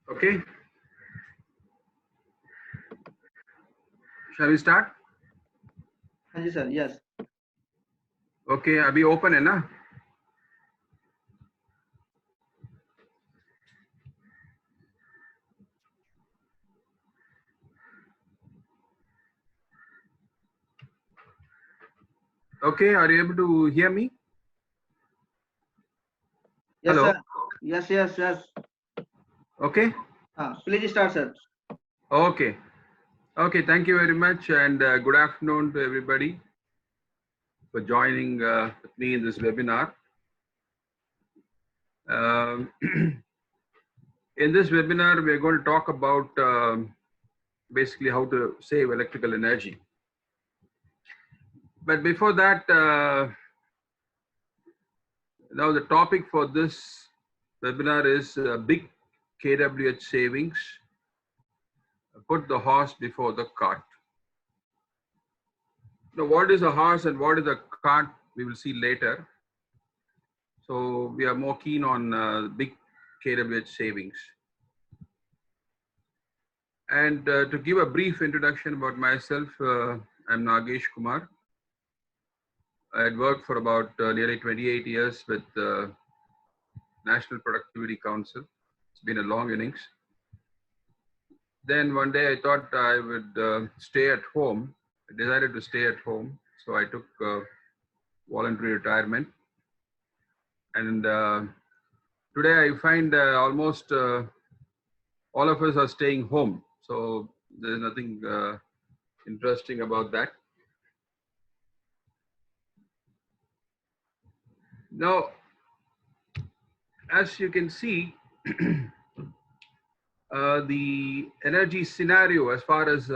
Okay, shall we start? हाँ जी sir, yes. Okay, अभी open है ना? Okay, are you able to hear me? Yes Hello. Sir, yes yes yes. Okay. हाँ, please start sir. Okay. Okay. Thank you very much, and good afternoon to everybody for joining with me in this webinar. Um, in this webinar, we are going to talk about basically how to save electrical energy. But before that, now the topic for this webinar is big kWh savings. Put the horse before the cart. Now, what is a horse and what is a cart, we will see later. So we are more keen on big kWh savings. And to give a brief introduction about myself, I'm Nagesh Kumar. I had worked for about nearly 28 years with the National Productivity Council. It's been a long innings. Then one day I thought I would stay at home. I decided to stay at home. So I took voluntary retirement. And today I find almost all of us are staying home. So there's nothing interesting about that. Now, as you can see, the energy scenario as far as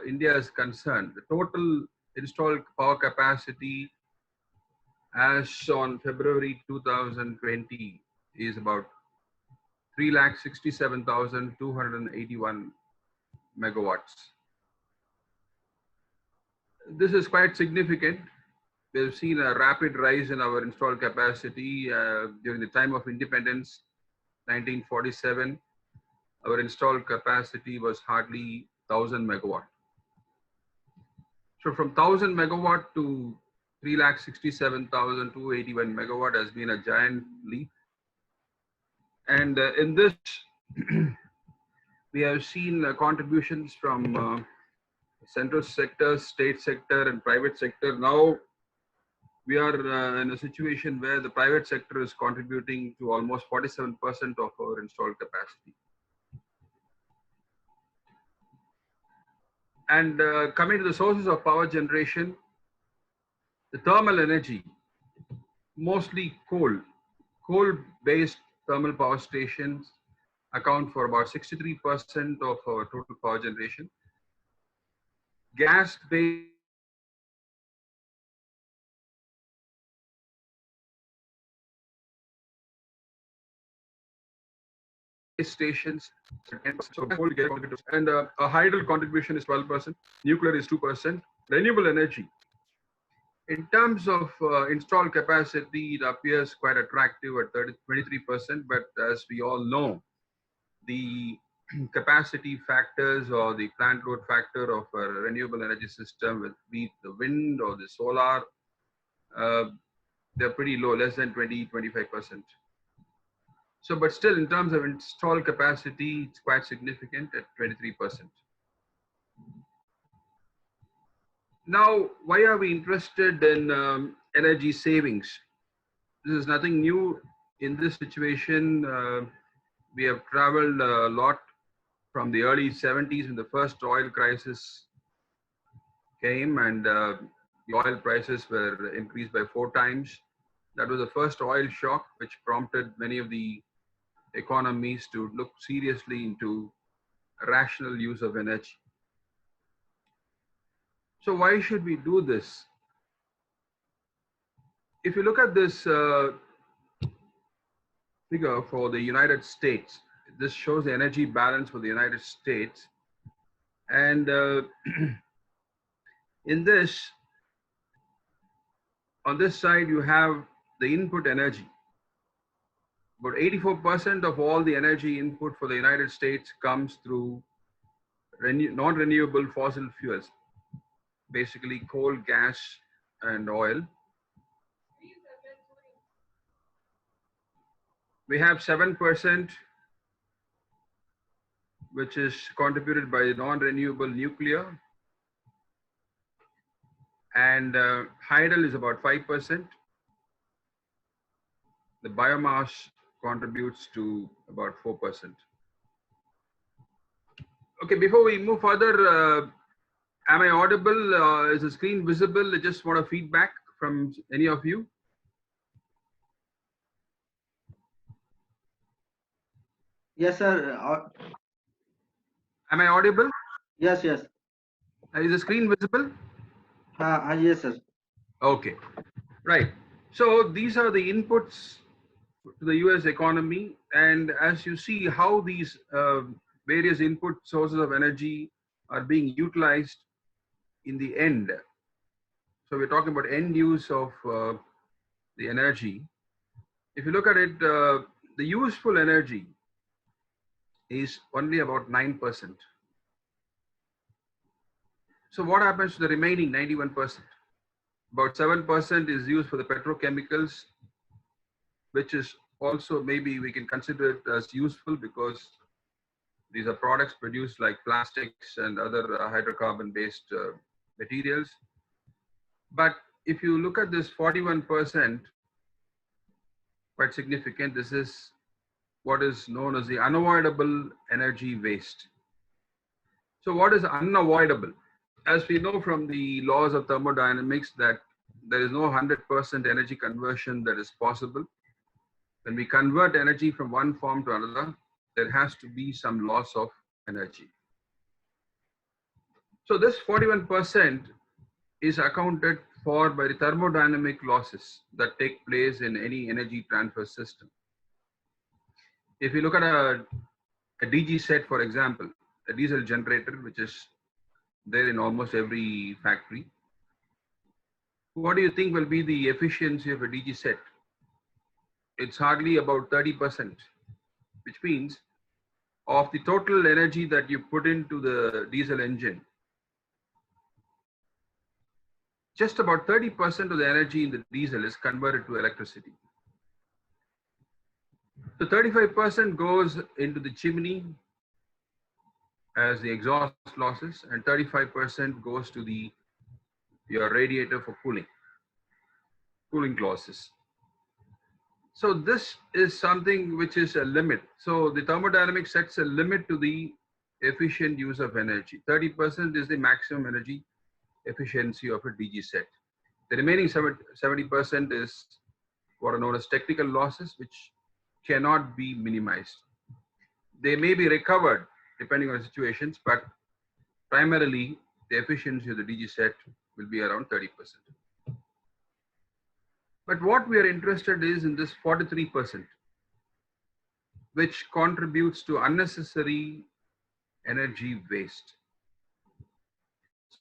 India is concerned, the total installed power capacity as on February 2020 is about 3,67,281 megawatts. This is quite significant. We've seen a rapid rise in our installed capacity during the time of independence, 1947. Our installed capacity was hardly 1,000 megawatt. So from 1,000 megawatt to 3,67,281 megawatt has been a giant leap. And in this, we have seen contributions from central sector, state sector, and private sector. Now we are in a situation where the private sector is contributing to almost 47% of our installed capacity. And coming to the sources of power generation, the thermal energy, mostly coal-based thermal power stations account for about 63% of our total power generation. Gas-based stations, and a hydro contribution is 12%, nuclear is 2%, renewable energy. In terms of installed capacity, it appears quite attractive at 23%, but as we all know, the capacity factors or the plant load factor of a renewable energy system, be it the wind or the solar, they're pretty low, less than 20-25%. So, but still, in terms of installed capacity, it's quite significant at 23%. Now, why are we interested in energy savings? This is nothing new in this situation. We have traveled a lot from the early 70s when the first oil crisis came and the oil prices were increased by 4 times. That was the first oil shock, which prompted many of the economies to look seriously into rational use of energy. So why should we do this? If you look at this figure for the United States, this shows the energy balance for the United States. And in this, on this side, you have the input energy. About 84% of all the energy input for the United States comes through non-renewable fossil fuels, basically coal, gas, and oil. We have 7%, which is contributed by non-renewable nuclear, and hydel is about 5%. The biomass contributes to about 4%. Okay, before we move further, am I audible? Is the screen visible? I just want a feedback from any of you. Yes, sir. Am I audible? Yes, yes. Is the screen visible? Yes, sir. Okay, right. So these are the inputs to the US economy. And as you see how these various input sources of energy are being utilized in the end. So we're talking about end use of the energy. If you look at it, the useful energy is only about 9%. So what happens to the remaining 91%? About 7% is used for the petrochemicals, which is also maybe we can consider it as useful because these are products produced like plastics and other hydrocarbon-based materials. But if you look at this 41%, quite significant, this is what is known as the unavoidable energy waste. So what is unavoidable? As we know from the laws of thermodynamics that there is no 100% energy conversion that is possible. When we convert energy from one form to another, there has to be some loss of energy. So this 41% is accounted for by the thermodynamic losses that take place in any energy transfer system. If you look at a DG set, for example, a diesel generator, which is there in almost every factory, what do you think will be the efficiency of a DG set? It's hardly about 30%, which means of the total energy that you put into the diesel engine, just about 30% of the energy in the diesel is converted to electricity. So 35% goes into the chimney as the exhaust losses, and 35% goes to your radiator for cooling losses. So this is something which is a limit. So the thermodynamics sets a limit to the efficient use of energy. 30% is the maximum energy efficiency of a DG set. The remaining 70% is what are known as technical losses, which cannot be minimized. They may be recovered depending on the situations, but primarily the efficiency of the DG set will be around 30%. But what we are interested is in this 43%, which contributes to unnecessary energy waste.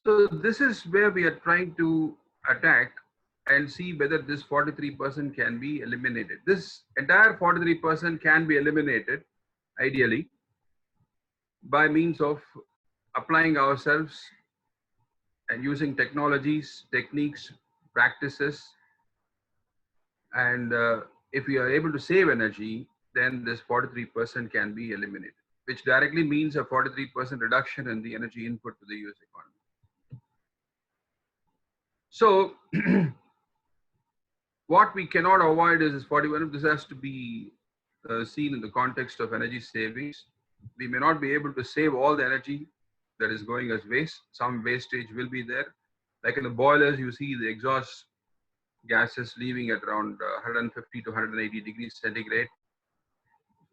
So this is where we are trying to attack and see whether this 43% can be eliminated. This entire 43% can be eliminated ideally by means of applying ourselves and using technologies, techniques, practices. And if we are able to save energy, then this 43% can be eliminated, which directly means a 43% reduction in the energy input to the US economy. So what we cannot avoid is this 41. This has to be seen in the context of energy savings. We may not be able to save all the energy that is going as waste. Some wastage will be there. Like in the boilers, you see the exhaust gases leaving at around 150 to 180 degrees centigrade.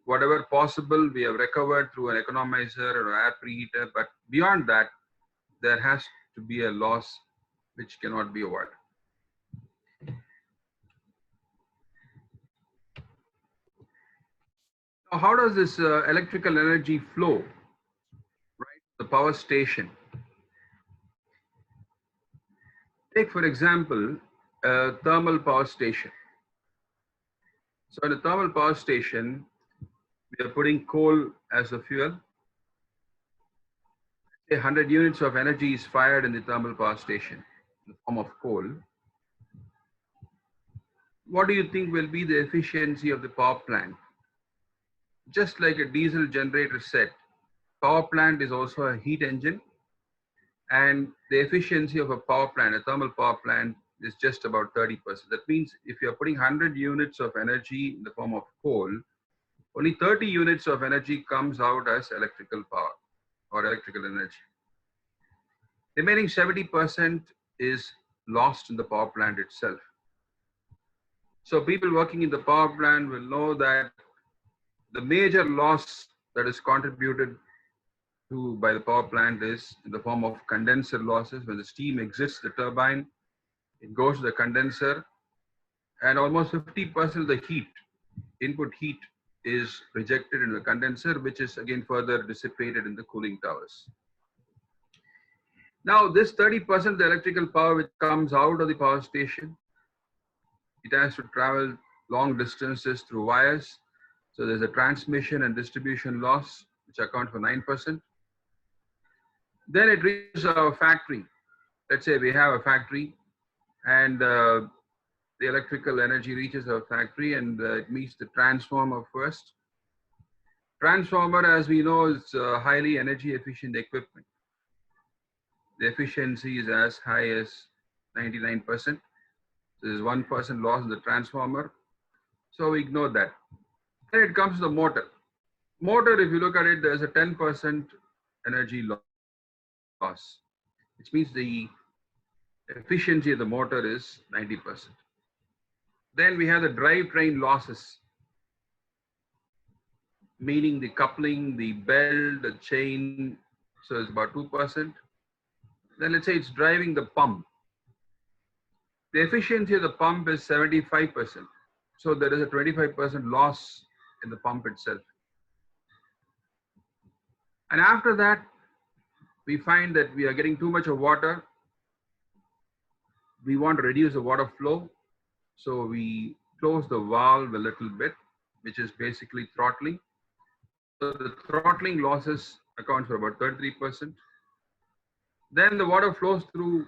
Whatever possible, we have recovered through an economizer or air preheater. But beyond that, there has to be a loss which cannot be avoided. Now, how does this electrical energy flow? Right, the power station. Take, for example, a thermal power station. So in a thermal power station, we are putting coal as a fuel. 100 units of energy is fired in the thermal power station in the form of coal. What do you think will be the efficiency of the power plant? Just like a diesel generator set, power plant is also a heat engine, and the efficiency of a power plant, a thermal power plant, is just about 30%. That means if you're putting 100 units of energy in the form of coal, only 30 units of energy comes out as electrical power or electrical energy. Remaining 70% is lost in the power plant itself. So people working in the power plant will know that the major loss that is contributed to by the power plant is in the form of condenser losses. When the steam exits the turbine, it goes to the condenser, and almost 50% of the heat, input heat, is rejected in the condenser, which is again further dissipated in the cooling towers. Now, this 30% of the electrical power which comes out of the power station, it has to travel long distances through wires. So there's a transmission and distribution loss, which account for 9%. Then it reaches our factory. Let's say we have a factory, and the electrical energy reaches our factory, and it meets the transformer first. Transformer, as we know, is highly energy efficient equipment. The efficiency is as high as 99%. There's 1% loss in the transformer, so we ignore that. Then it comes to the motor. Motor, if you look at it, there's a 10% energy loss, which means the efficiency of the motor is 90%. Then we have the drivetrain losses, meaning the coupling, the belt, the chain, so it's about 2%. Then let's say it's driving the pump. The efficiency of the pump is 75%. So there is a 25% loss in the pump itself. And after that, we find that we are getting too much of water. We want to reduce the water flow. So we close the valve a little bit, which is basically throttling. So the throttling losses account for about 33%. Then the water flows through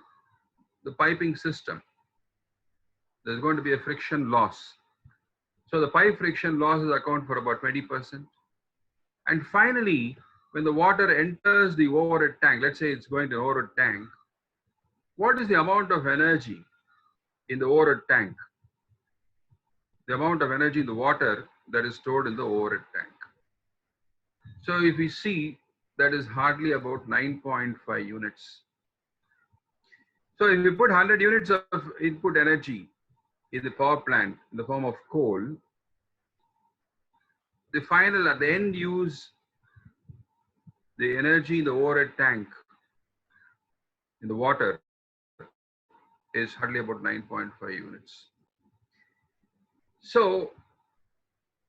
the piping system. There's going to be a friction loss. So the pipe friction losses account for about 20%. And finally, when the water enters the overhead tank, let's say it's going to an overhead tank, what is the amount of energy in the overhead tank? The amount of energy in the water that is stored in the overhead tank. So if we see, that is hardly about 9.5 units. So if we put 100 units of input energy in the power plant in the form of coal, the final at the end use, the energy in the overhead tank in the water is hardly about 9.5 units. So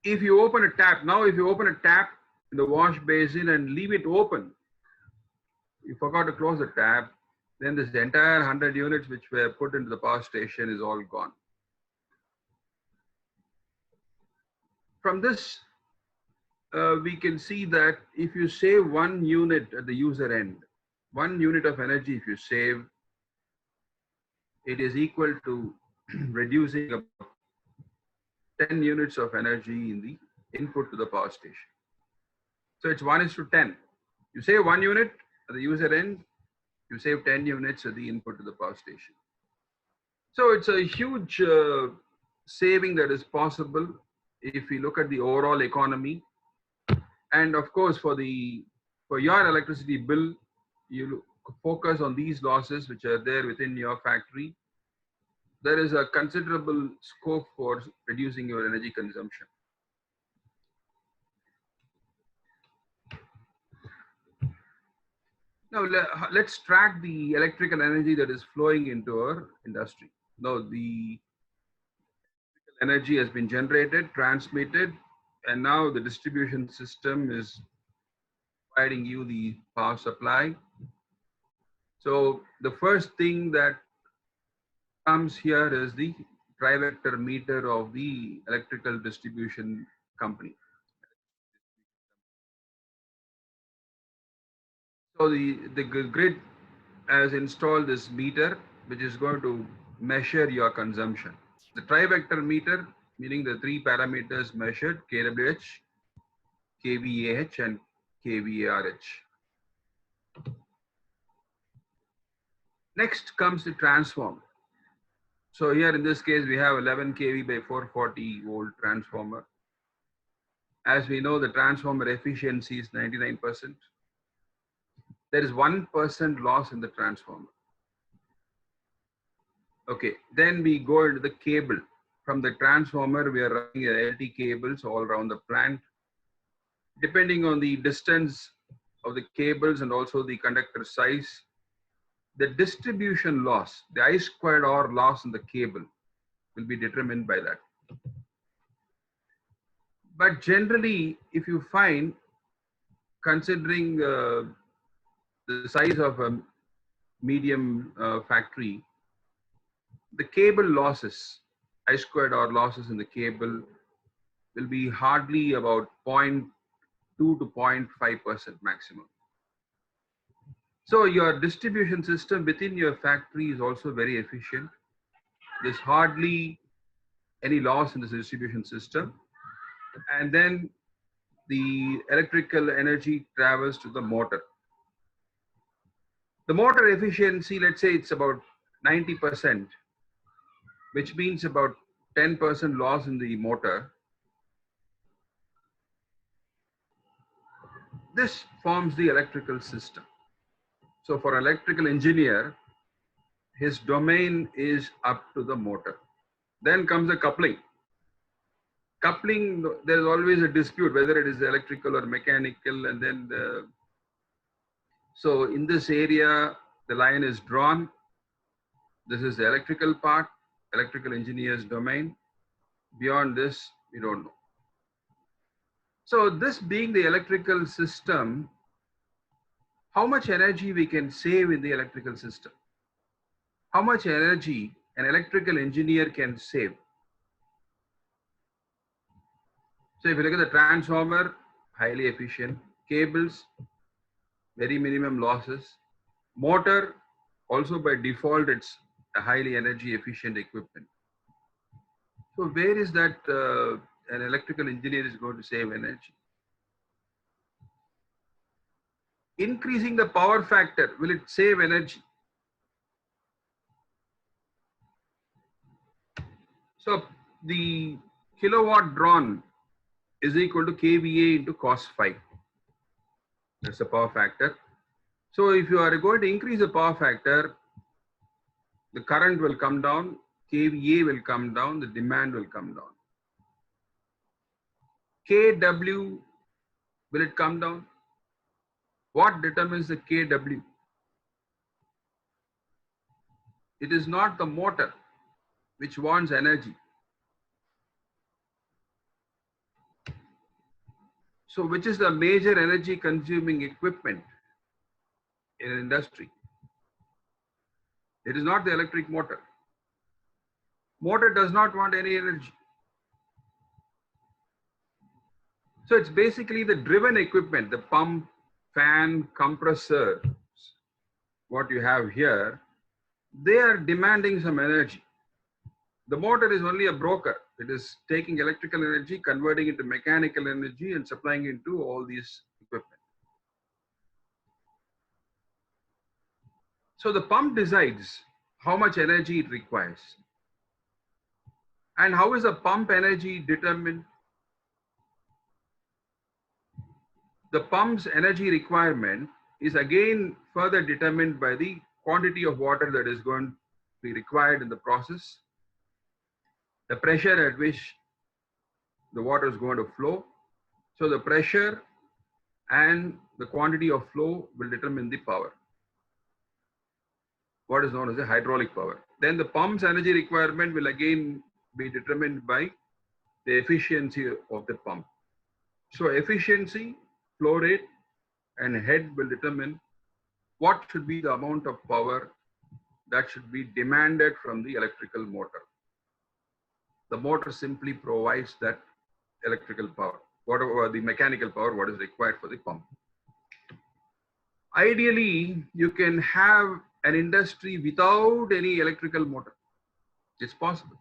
if you open a tap, now if you open a tap in the wash basin and leave it open, you forgot to close the tap, then this entire 100 units which were put into the power station is all gone. From this, we can see that if you save 1 unit at the user end, 1 unit of energy if you save, it is equal to reducing about 10 units of energy in the input to the power station. So it's 1:10. You save 1 unit at the user end, you save 10 units at the input to the power station. So it's a huge saving that is possible if we look at the overall economy. And of course, for your electricity bill, you focus on these losses which are there within your factory. There is a considerable scope for reducing your energy consumption. Now, let's track the electrical energy that is flowing into our industry. Now, the energy has been generated, transmitted, and now the distribution system is providing you the power supply. So the first thing that comes here is the trivector meter of the electrical distribution company. So the grid has installed this meter which is going to measure your consumption. The trivector meter, meaning the three parameters measured, kWh, kVAH and kVARH. Next comes the transformer. So here in this case, we have 11 kV by 440 volt transformer. As we know, the transformer efficiency is 99%. There is 1% loss in the transformer. Okay, then we go into the cable. From the transformer, we are running LT cables all around the plant. Depending on the distance of the cables and also the conductor size, the distribution loss, the I squared R loss in the cable will be determined by that. But generally, if you find, considering the size of a medium factory, the cable losses, I squared R losses in the cable will be hardly about 0.2 to 0.5% maximum. So your distribution system within your factory is also very efficient. There's hardly any loss in this distribution system. And then the electrical energy travels to the motor. The motor efficiency, let's say it's about 90%, which means about 10% loss in the motor. This forms the electrical system. So for an electrical engineer, his domain is up to the motor. Then comes the coupling. Coupling, there's always a dispute whether it is electrical or mechanical, and then so in this area, the line is drawn. This is the electrical part, electrical engineer's domain. Beyond this, we don't know. So this being the electrical system, how much energy we can save in the electrical system? How much energy an electrical engineer can save? So if you look at the transformer, highly efficient. Cables, very minimum losses. Motor, also by default, it's a highly energy efficient equipment. So where is that an electrical engineer is going to save energy? Increasing the power factor, will it save energy? So the kilowatt drawn is equal to kVA into cos phi. That's the power factor. So if you are going to increase the power factor, the current will come down, kVA will come down, the demand will come down. kW, will it come down? What determines the kW? It is not the motor which wants energy. So which is the major energy consuming equipment in an industry? It is not the electric motor. Motor does not want any energy. So it's basically the driven equipment, the pump, fan, compressor, what you have here, they are demanding some energy. The motor is only a broker. It is taking electrical energy, converting it to mechanical energy and supplying it to all these equipment. So the pump decides how much energy it requires. And how is the pump energy determined? The pump's energy requirement is again further determined by the quantity of water that is going to be required in the process, the pressure at which the water is going to flow. So the pressure and the quantity of flow will determine the power, what is known as the hydraulic power. Then the pump's energy requirement will again be determined by the efficiency of the pump. So efficiency, flow rate, and head will determine what should be the amount of power that should be demanded from the electrical motor. The motor simply provides that electrical power, whatever the mechanical power, what is required for the pump. Ideally, you can have an industry without any electrical motor. It's possible.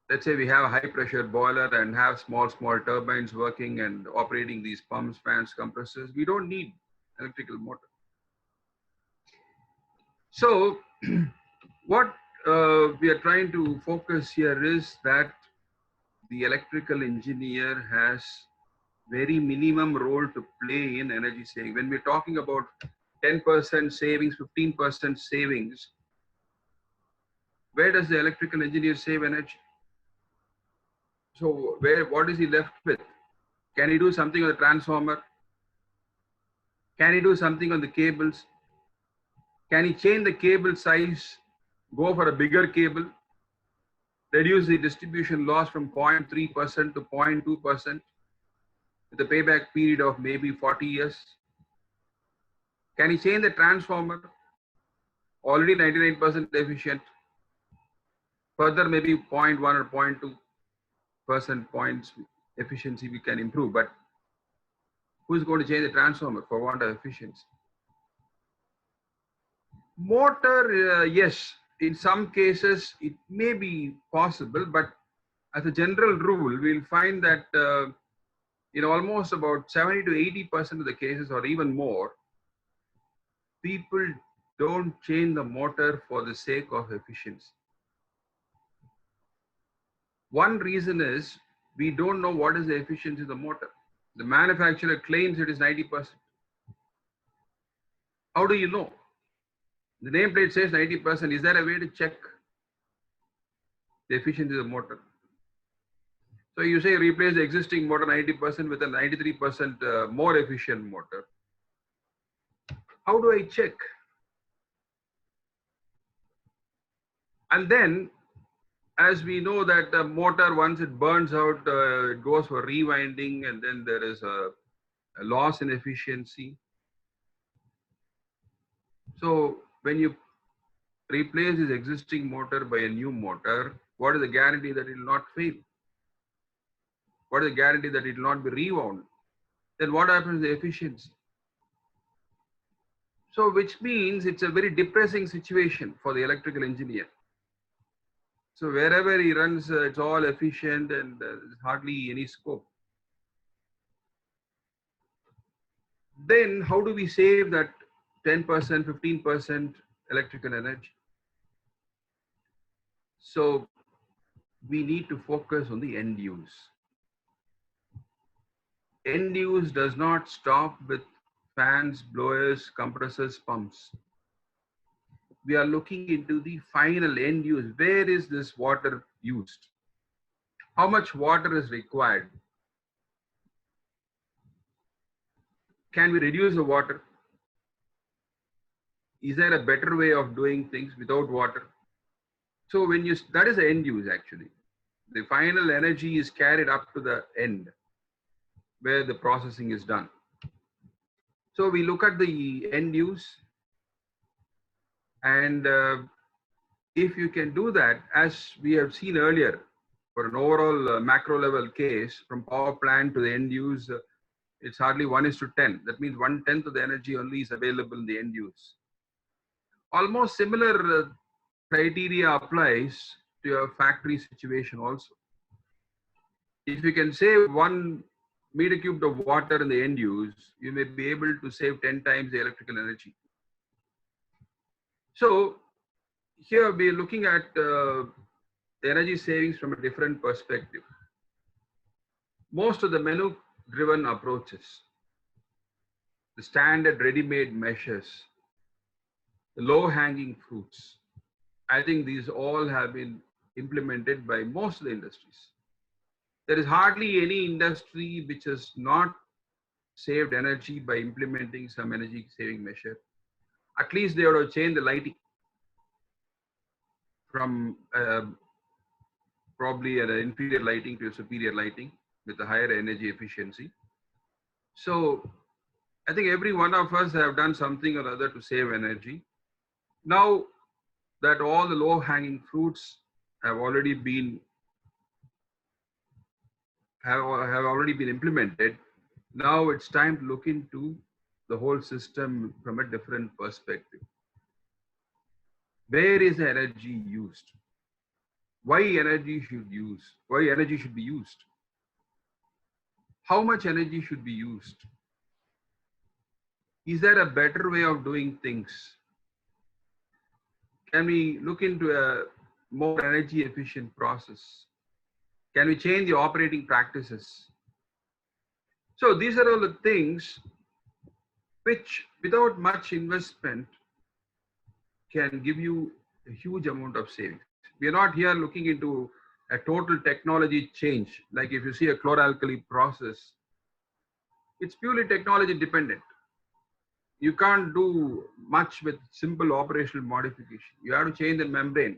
Let's say we have a high pressure boiler and have small turbines working and operating these pumps, fans, compressors. We don't need electrical motor. So what we are trying to focus here is that the electrical engineer has very minimum role to play in energy saving. When we're talking about 10% savings, 15% savings, where does the electrical engineer save energy? So what is he left with? Can he do something on the transformer? Can he do something on the cables? Can he change the cable size, go for a bigger cable, reduce the distribution loss from 0.3% to 0.2% with a payback period of maybe 40 years? Can he change the transformer, already 99% efficient, further maybe 0.1 or 0.2% points efficiency we can improve, but who's going to change the transformer for want of efficiency? Motor, yes, in some cases it may be possible, but as a general rule, we'll find that in almost about 70 to 80% of the cases, or even more, people don't change the motor for the sake of efficiency. One reason is we don't know what is the efficiency of the motor. The manufacturer claims it is 90%. How do you know? The nameplate says 90%. Is there a way to check the efficiency of the motor? So you say replace the existing motor 90% with a 93% more efficient motor. How do I check? And then, as we know that the motor, once it burns out, it goes for rewinding, and then there is a loss in efficiency. So when you replace this existing motor by a new motor, what is the guarantee that it will not fail? What is the guarantee that it will not be rewound? Then what happens to the efficiency? So which means it's a very depressing situation for the electrical engineer. So wherever he runs, it's all efficient and there's hardly any scope. Then how do we save that 10%, 15% electrical energy? So we need to focus on the end use. End use does not stop with fans, blowers, compressors, pumps. We are looking into the final end use. Where is this water used? How much water is required? Can we reduce the water? Is there a better way of doing things without water? So that is the end use actually. The final energy is carried up to the end where the processing is done. So we look at the end use, and if you can do that, as we have seen earlier, for an overall macro level case, from power plant to the end use, it's hardly 1:10. That means 1/10 of the energy only is available in the end use. Almost similar criteria applies to your factory situation also. If you can save 1 meter cubed of water in the end use, you may be able to save 10 times the electrical energy. So here we are looking at the energy savings from a different perspective. Most of the menu driven approaches, the standard ready-made measures, the low-hanging fruits, I think these all have been implemented by most of the industries. There is hardly any industry which has not saved energy by implementing some energy saving measure. At least they ought to change the lighting from probably an inferior lighting to a superior lighting with a higher energy efficiency. So I think every one of us have done something or other to save energy. Now, that all the low hanging fruits have already been have already been implemented. Now it's time to look into the whole system from a different perspective. Where is the energy used? Why energy should be used? How much energy should be used? Is there a better way of doing things? Can we look into a more energy efficient process? Can we change the operating practices? So these are all the things which, without much investment, can give you a huge amount of savings. We are not here looking into a total technology change. Like if you see a chloralkali process, it's purely technology dependent. You can't do much with simple operational modification. You have to change the membrane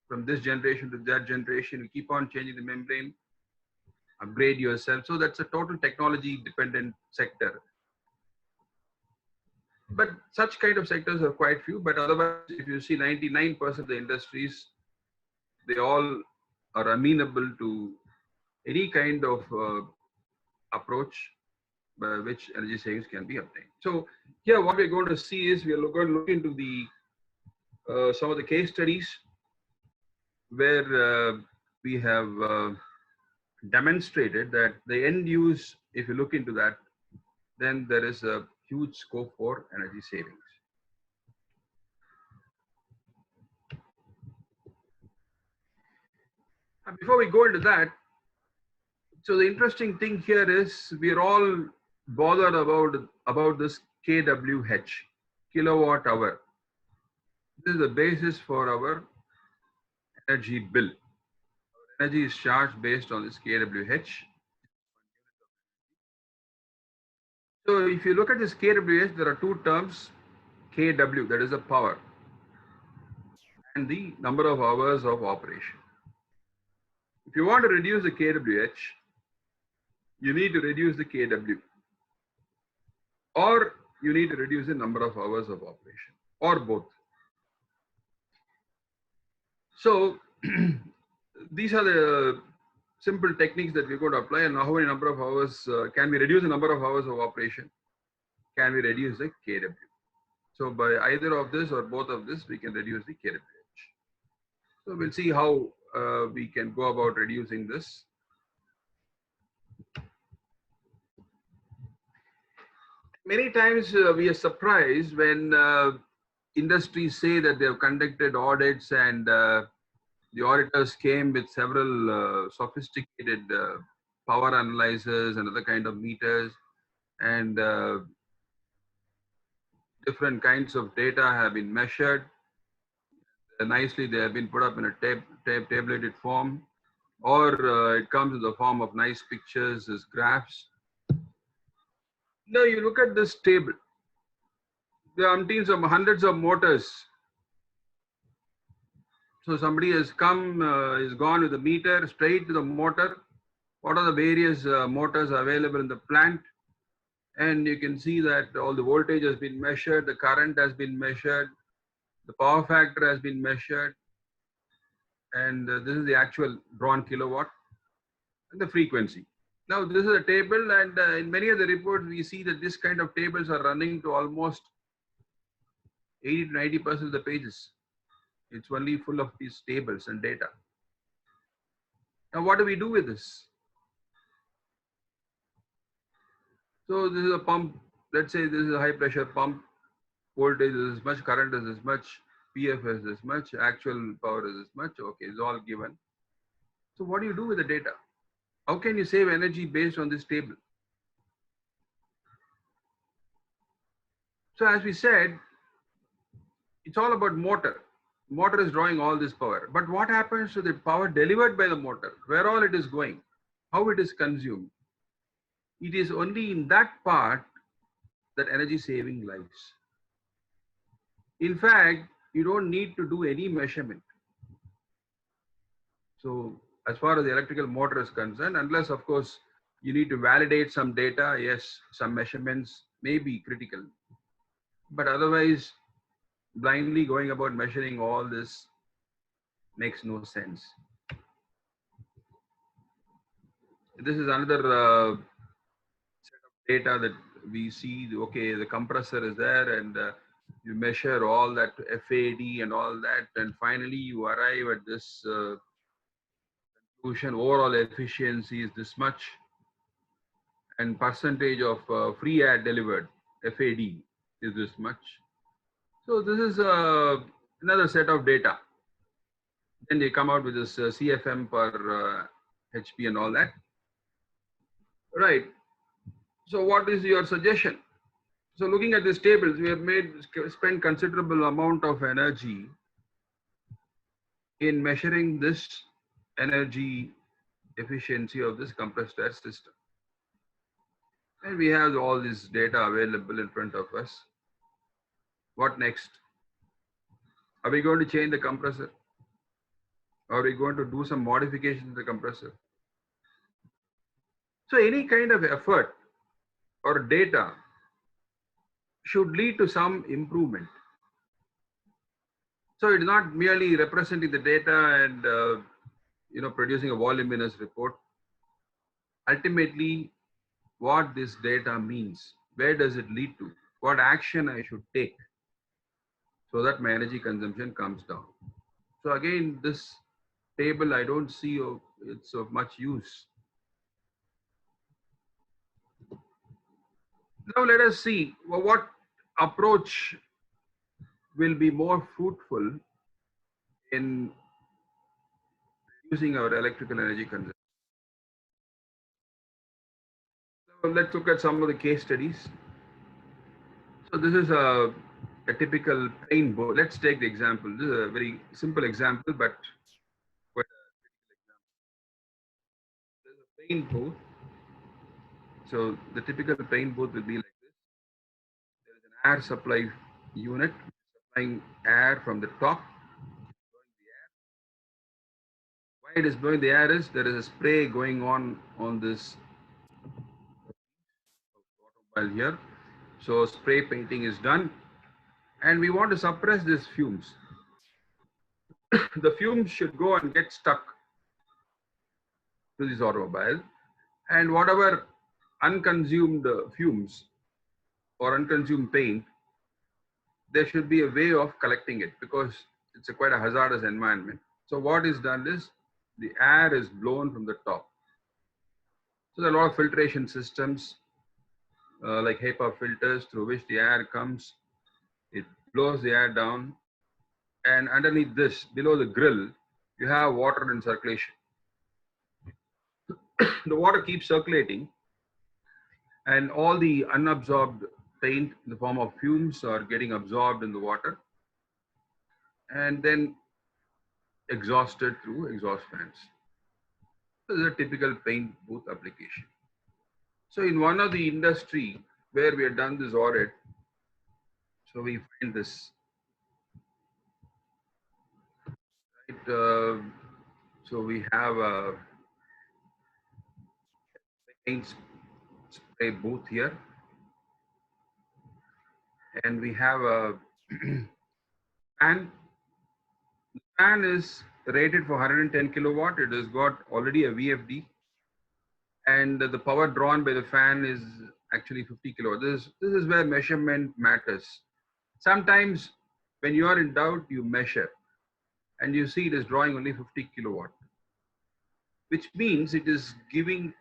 from this generation to that generation. You keep on changing the membrane, upgrade yourself. So that's a total technology dependent sector. But such kind of sectors are quite few. But otherwise, if you see 99% of the industries, they all are amenable to any kind of approach by which energy savings can be obtained. So here what we're going to see is we are going to look into the some of the case studies where we have demonstrated that the end use, if you look into that, then there is a huge scope for energy savings. And before we go into that, so the interesting thing here is we are all bothered about this kWh, kilowatt hour. This is the basis for our energy bill. Energy is charged based on this kWh. So if you look at this kWh, there are two terms, kW, that is the power, and the number of hours of operation. If you want to reduce the kWh, you need to reduce the kW, or you need to reduce the number of hours of operation, or both. So these are the simple techniques that we're going to apply. And how many number of hours can we reduce the number of hours of operation? Can we reduce the kW? So by either of this or both of this, we can reduce the kWh. So we'll see how we can go about reducing this. Many times we are surprised when industries say that they have conducted audits and the auditors came with several sophisticated power analyzers and other kind of meters, and different kinds of data have been measured. Nicely, they have been put up in a tabulated form, or it comes in the form of nice pictures as graphs. Now you look at this table. There are umpteens of hundreds of motors. So somebody has come, is gone with the meter straight to the motor. What are the various motors available in the plant? And you can see that all the voltage has been measured, the current has been measured, the power factor has been measured, and this is the actual drawn kilowatt and the frequency. Now this is a table, and in many of the reports we see that this kind of tables are running to almost 80 to 90% of the pages. It's only full of these tables and data. Now what do we do with this? So this is a pump. Let's say this is a high pressure pump. Voltage is this much, current is this much, PF is this much, actual power is this much. Okay, it's all given. So what do you do with the data? How can you save energy based on this table? So as we said, it's all about motor. Motor is drawing all this power. But what happens to the power delivered by the motor? Where all it is going? How it is consumed? It is only in that part that energy saving lies. In fact, you don't need to do any measurement. So as far as the electrical motor is concerned, unless of course you need to validate some data, yes, some measurements may be critical. But otherwise, blindly going about measuring all this makes no sense. This is another set of data that we see. Okay, the compressor is there, and you measure all that FAD and all that, and finally you arrive at this conclusion. Overall efficiency is this much, and percentage of free air delivered (FAD) is this much. So this is another set of data. Then they come out with this CFM per HP and all that. Right. So what is your suggestion? So looking at these tables, we have spent considerable amount of energy in measuring this energy efficiency of this compressed air system. And we have all this data available in front of us. What next? Are we going to change the compressor? Are we going to do some modification to the compressor? So any kind of effort or data should lead to some improvement. So it's not merely representing the data and producing a voluminous report. Ultimately, what this data means, where does it lead to, what action I should take so that my energy consumption comes down. So again, this table I don't see it's of much use. Now let us see what approach will be more fruitful in reducing our electrical energy consumption. So let's look at some of the case studies. So this is a typical paint board. Let's take the example. This is a very simple example, but quite a critical example. There's a paint booth. So the typical paint booth will be like this. There is an air supply unit supplying air from the top. Why it is blowing the air is there is a spray going on this automobile here. So spray painting is done, and we want to suppress these fumes. The fumes should go and get stuck to this automobile, and whatever unconsumed fumes or unconsumed paint, there should be a way of collecting it because it's quite a hazardous environment. So what is done is the air is blown from the top. So there are a lot of filtration systems like HEPA filters through which the air comes. It blows the air down, and underneath this, below the grill, you have water in circulation. The water keeps circulating, and all the unabsorbed paint in the form of fumes are getting absorbed in the water and then exhausted through exhaust fans. This is a typical paint booth application. So in one of the industry where we have done this audit, so we find this. Right, so we have a paint spray booth here, and we have a fan. The fan is rated for 110 kilowatt. It has got already a VFD, and the power drawn by the fan is actually 50 kilowatt. This is where measurement matters. Sometimes when you are in doubt, you measure and you see it is drawing only 50 kilowatt, which means it is giving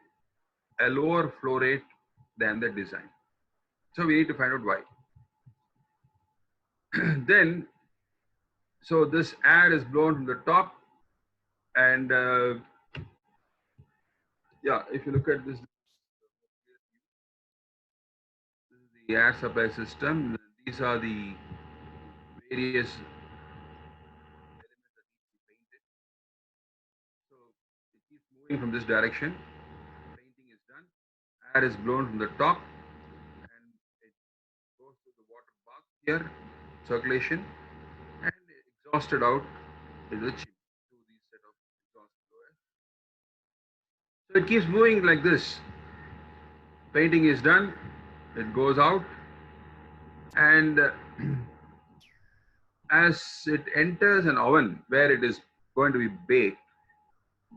a lower flow rate than the design. So we need to find out why. Then, so this air is blown from the top, and yeah, if you look at this, this is the air supply system. These are the various elements that need to be painted. So it keeps moving from this direction. Painting is done. Air is blown from the top, and it goes to the water bath here, circulation, and exhausted out to the chimney through these set of exhaust blowers. So it keeps moving like this. Painting is done. It goes out, and As it enters an oven where it is going to be baked,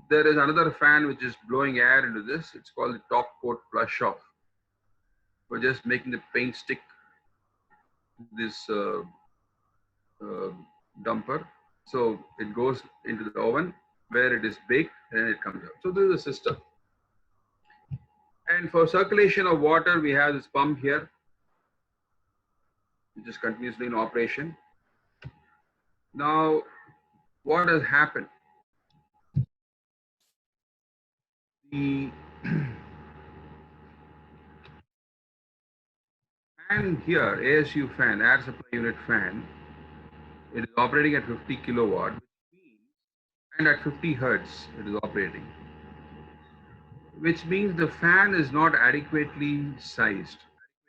there is another fan which is blowing air into this. It's called the top coat flush off. We're just making the paint stick this uh, dumper. So it goes into the oven where it is baked and it comes out. So this is the system. And for circulation of water, we have this pump here, which is continuously in operation. Now, what has happened? The fan here, ASU fan, air supply unit fan, it is operating at 50 kilowatt, and at 50 hertz it is operating, which means the fan is not adequately sized,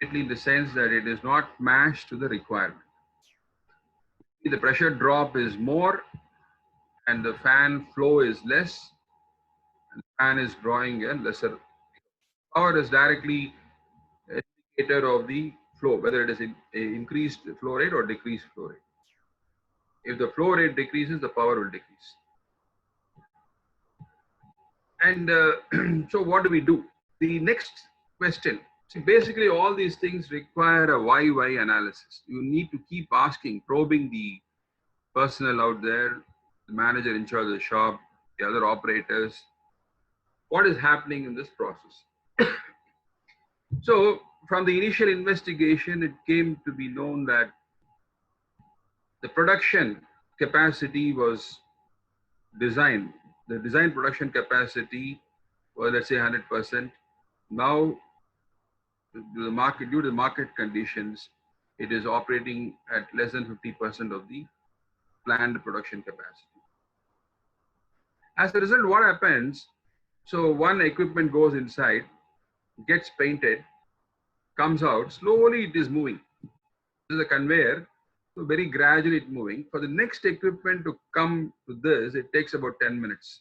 adequately in the sense that it is not matched to the requirement. The pressure drop is more and the fan flow is less, and the fan is drawing a lesser power is directly an indicator of the flow, whether it is an increased flow rate or decreased flow rate. If the flow rate decreases, the power will decrease. And so what do we do? The next question, see, basically all these things require a why analysis. You need to keep asking, probing the personnel out there, the manager in charge of the shop, the other operators, what is happening in this process. So from the initial investigation, it came to be known that the production capacity was designed. The design production capacity was, let's say, 100%. Now, due to the market conditions, it is operating at less than 50% of the planned production capacity. As a result, what happens? So one equipment goes inside, gets painted, comes out, slowly it is moving. This is a conveyor, so very gradually it's moving. For the next equipment to come to this, it takes about 10 minutes.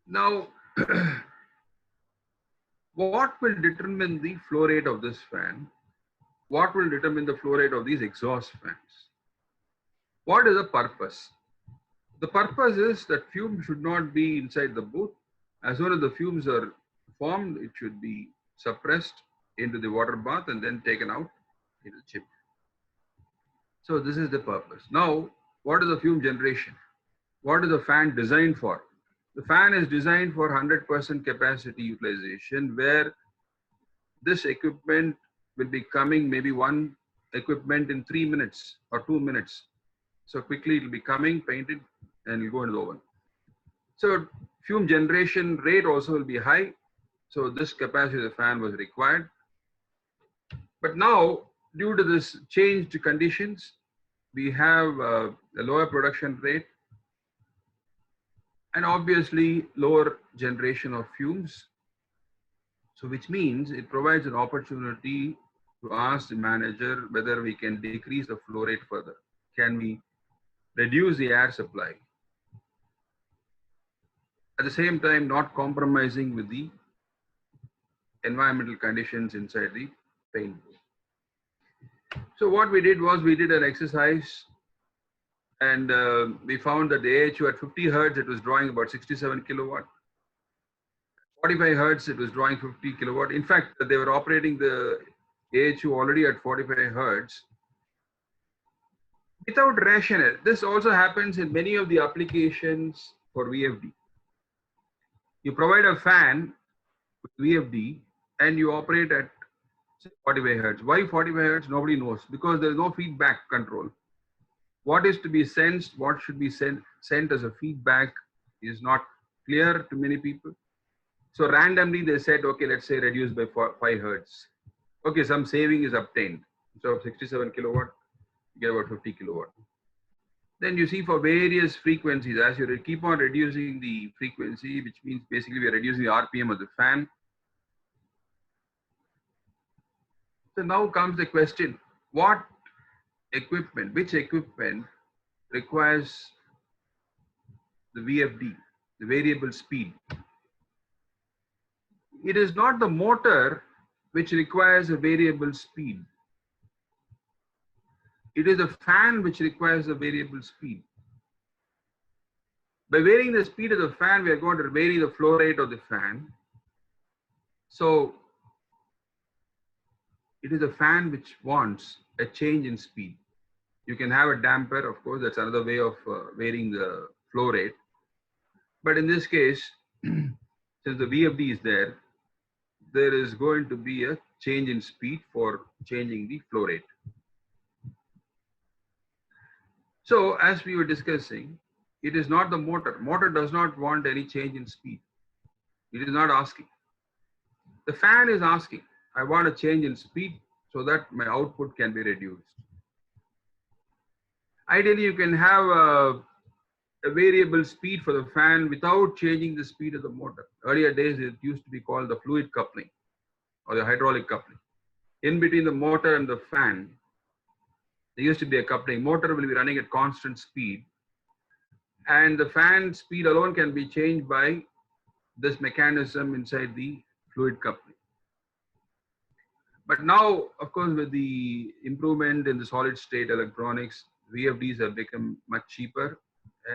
Now, what will determine the flow rate of this fan? What will determine the flow rate of these exhaust fans? What is the purpose? The purpose is that fumes should not be inside the booth. As soon as the fumes are formed, it should be suppressed into the water bath and then taken out into the chimney. So this is the purpose. Now, what is the fume generation? What is the fan designed for? The fan is designed for 100% capacity utilization, where this equipment will be coming, maybe one equipment in 3 minutes or 2 minutes. So quickly it will be coming, painted, and it will go into the oven. So fume generation rate also will be high. So this capacity of the fan was required. But now, due to this changed conditions, we have a lower production rate and obviously lower generation of fumes. So which means it provides an opportunity to ask the manager whether we can decrease the flow rate further. Can we reduce the air supply? At the same time, not compromising with the environmental conditions inside the paint booth. So what we did was we did an exercise and we found that the AHU at 50 hertz, it was drawing about 67 kilowatt. 45 hertz, it was drawing 50 kilowatt. In fact, they were operating the AHU already at 45 hertz without rationale. This also happens in many of the applications for VFD. You provide a fan with VFD and you operate at 45 hertz. Why 45 hertz? Nobody knows, because there is no feedback control. What is to be sensed, what should be sent as a feedback is not clear to many people. So randomly they said, okay, let's say reduce by 5 hertz. Okay, some saving is obtained. So 67 kilowatt, you get about 50 kilowatt. Then you see for various frequencies, as you keep on reducing the frequency, which means basically we are reducing the RPM of the fan. So now comes the question, what equipment, which equipment requires the VFD, the variable speed? It is not the motor which requires a variable speed. It is the fan which requires a variable speed. By varying the speed of the fan, we are going to vary the flow rate of the fan. So it is a fan which wants a change in speed. You can have a damper, of course, that's another way of varying the flow rate. But in this case, since the VFD is there is going to be a change in speed for changing the flow rate. So as we were discussing, it is not the motor. Motor does not want any change in speed. It is not asking. The fan is asking, I want a change in speed so that my output can be reduced. Ideally, you can have a variable speed for the fan without changing the speed of the motor. Earlier days, it used to be called the fluid coupling or the hydraulic coupling. In between the motor and the fan, there used to be a coupling. Motor will be running at constant speed, and the fan speed alone can be changed by this mechanism inside the fluid coupling. But now, of course, with the improvement in the solid state electronics, VFDs have become much cheaper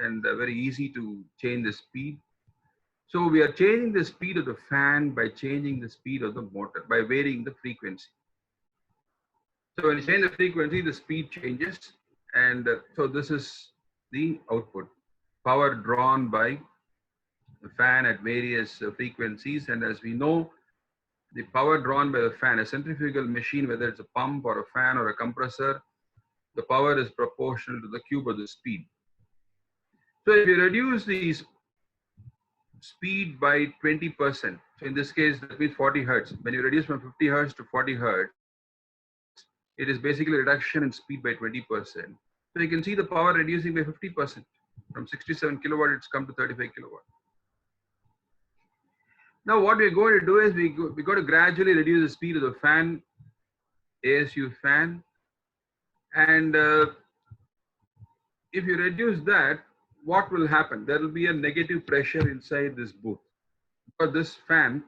and very easy to change the speed. So we are changing the speed of the fan by changing the speed of the motor, by varying the frequency. So when you change the frequency, the speed changes. And so this is the output. Power drawn by the fan at various frequencies. And as we know, the power drawn by the fan, a centrifugal machine, whether it's a pump or a fan or a compressor, the power is proportional to the cube of the speed. So if you reduce the speed by 20%, so in this case, that means 40 hertz. When you reduce from 50 hertz to 40 hertz, it is basically a reduction in speed by 20%. So you can see the power reducing by 50%. From 67 kilowatt, it's come to 35 kilowatt. Now what we're going to do is we're going to gradually reduce the speed of the fan, ASU fan. And if you reduce that, what will happen? There will be a negative pressure inside this booth. Because this fan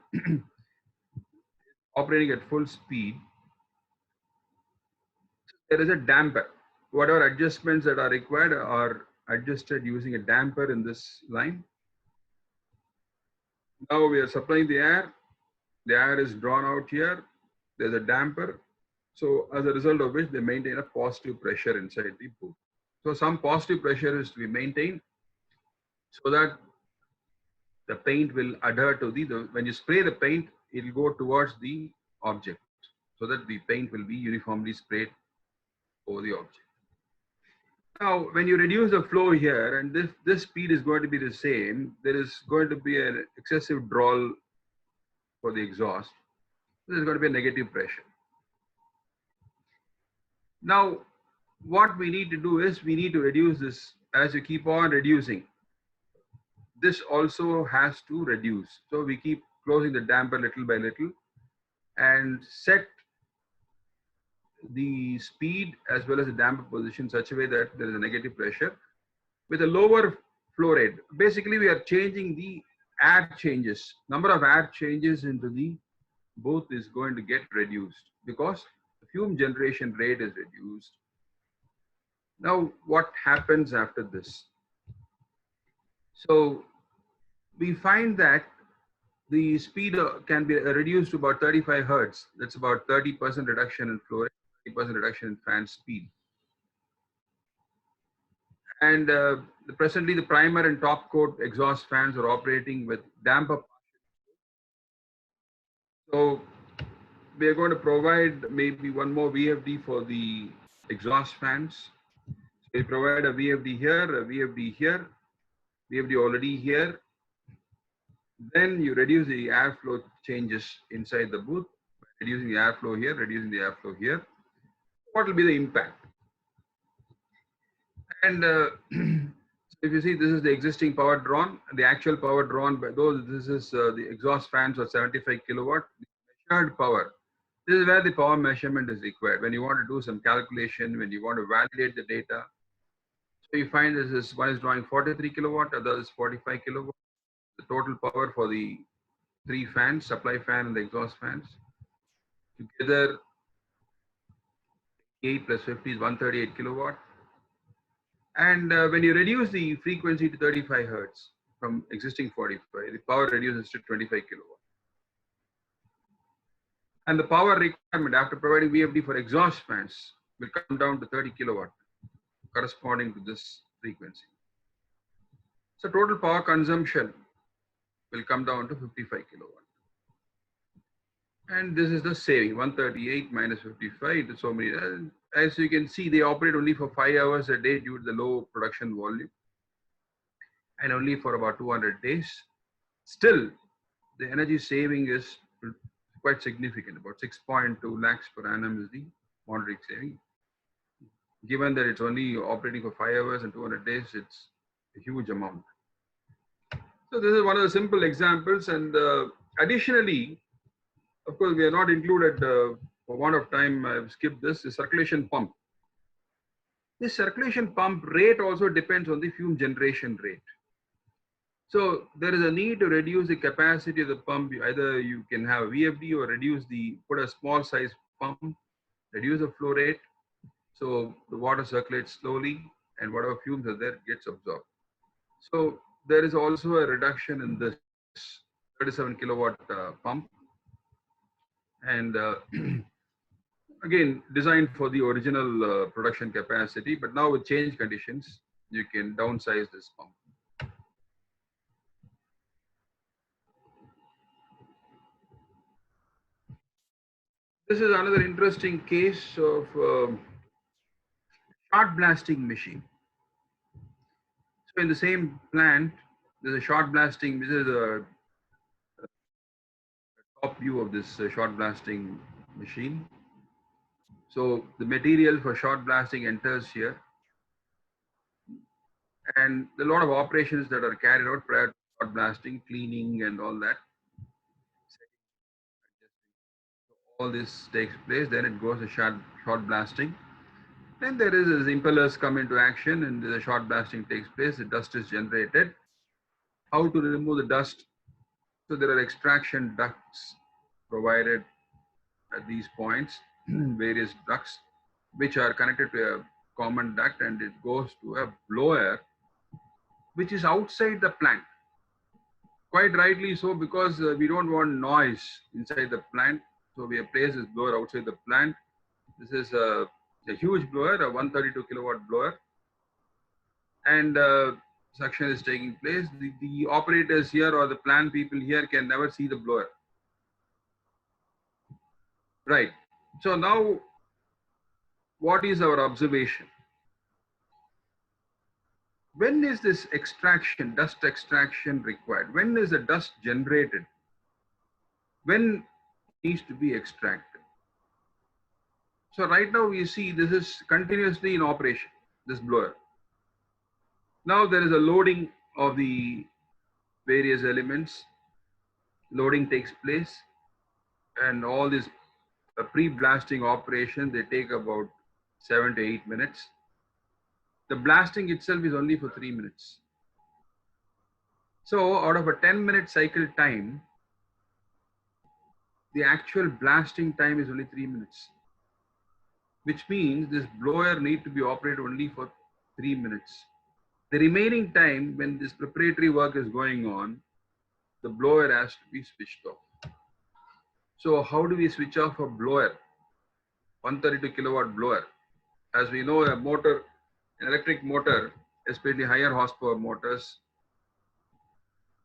operating at full speed, there is a damper. Whatever adjustments that are required are adjusted using a damper in this line. Now we are supplying the air. The air is drawn out here. There's a damper. So as a result of which they maintain a positive pressure inside the booth. So some positive pressure is to be maintained so that the paint will adhere to when you spray the paint, it will go towards the object so that the paint will be uniformly sprayed over the object. Now, when you reduce the flow here, and this speed is going to be the same, there is going to be an excessive drawl for the exhaust. There's going to be a negative pressure. Now, what we need to do is we need to reduce this as you keep on reducing. This also has to reduce. So we keep closing the damper little by little and set the speed as well as the damper position such a way that there is a negative pressure with a lower flow rate. Basically, we are changing the air changes. Number of air changes into the booth is going to get reduced because the fume generation rate is reduced. Now, what happens after this? So we find that the speed can be reduced to about 35 hertz. That's about 30% reduction in flow rate, 30% reduction in fan speed. And presently, the primer and top coat exhaust fans are operating with damper. So we are going to provide maybe one more VFD for the exhaust fans. So we provide a VFD here, a VFD here, VFD already here. Then you reduce the airflow changes inside the booth, reducing the airflow here, reducing the airflow here. What will be the impact? And if you see, this is the existing power drawn. The actual power drawn by those, this is the exhaust fans of 75 kilowatt. The measured power. This is where the power measurement is required. When you want to do some calculation, when you want to validate the data. So you find this is one is drawing 43 kilowatt, other is 45 kilowatt. The total power for the three fans, supply fan and the exhaust fans, together 8 plus 50 is 138 kilowatt. And when you reduce the frequency to 35 hertz from existing 45, the power reduces to 25 kilowatt. And the power requirement after providing VFD for exhaust fans will come down to 30 kilowatt, corresponding to this frequency. So total power consumption will come down to 55 kilowatt. And this is the saving, 138 minus 55 into so many. As you can see, they operate only for 5 hours a day due to the low production volume and only for about 200 days. Still, the energy saving is quite significant, about 6.2 lakhs per annum is the monetary saving. Given that it's only operating for 5 hours and 200 days, it's a huge amount. So this is one of the simple examples. And additionally, of course, we are not included, for want of time, I've skipped this, the circulation pump. This circulation pump rate also depends on the fume generation rate. So there is a need to reduce the capacity of the pump. Either you can have VFD or put a small size pump, reduce the flow rate. So the water circulates slowly and whatever fumes are there gets absorbed. So there is also a reduction in this 37 kilowatt pump. And again, designed for the original production capacity, but now with change conditions, you can downsize this pump. This is another interesting case of shot blasting machine. So in the same plant, there's a shot blasting. This is a top view of this shot blasting machine. So the material for shot blasting enters here, and a lot of operations that are carried out prior to shot blasting, cleaning and all that. All this takes place, then it goes to shot blasting. Then there is as impellers come into action and the shot blasting takes place, the dust is generated. How to remove the dust? So there are extraction ducts provided at these points, various ducts, which are connected to a common duct, and it goes to a blower, which is outside the plant. Quite rightly so, because we don't want noise inside the plant. So we have placed this blower outside the plant. This is a huge blower, a 132 kilowatt blower. And suction is taking place. The operators here or the plant people here can never see the blower. Right. So now, what is our observation? When is this extraction, dust extraction required? When is the dust generated? When it needs to be extracted? So right now we see this is continuously in operation, this blower. Now there is a loading of the various elements. Loading takes place, and all this pre-blasting operation, they take about 7 to 8 minutes. The blasting itself is only for 3 minutes. So out of a 10-minute cycle time, the actual blasting time is only 3 minutes, which means this blower need to be operated only for 3 minutes. The remaining time, when this preparatory work is going on, the blower has to be switched off. So how do we switch off a blower? 132 kilowatt blower. As we know, a motor, an electric motor, especially higher horsepower motors,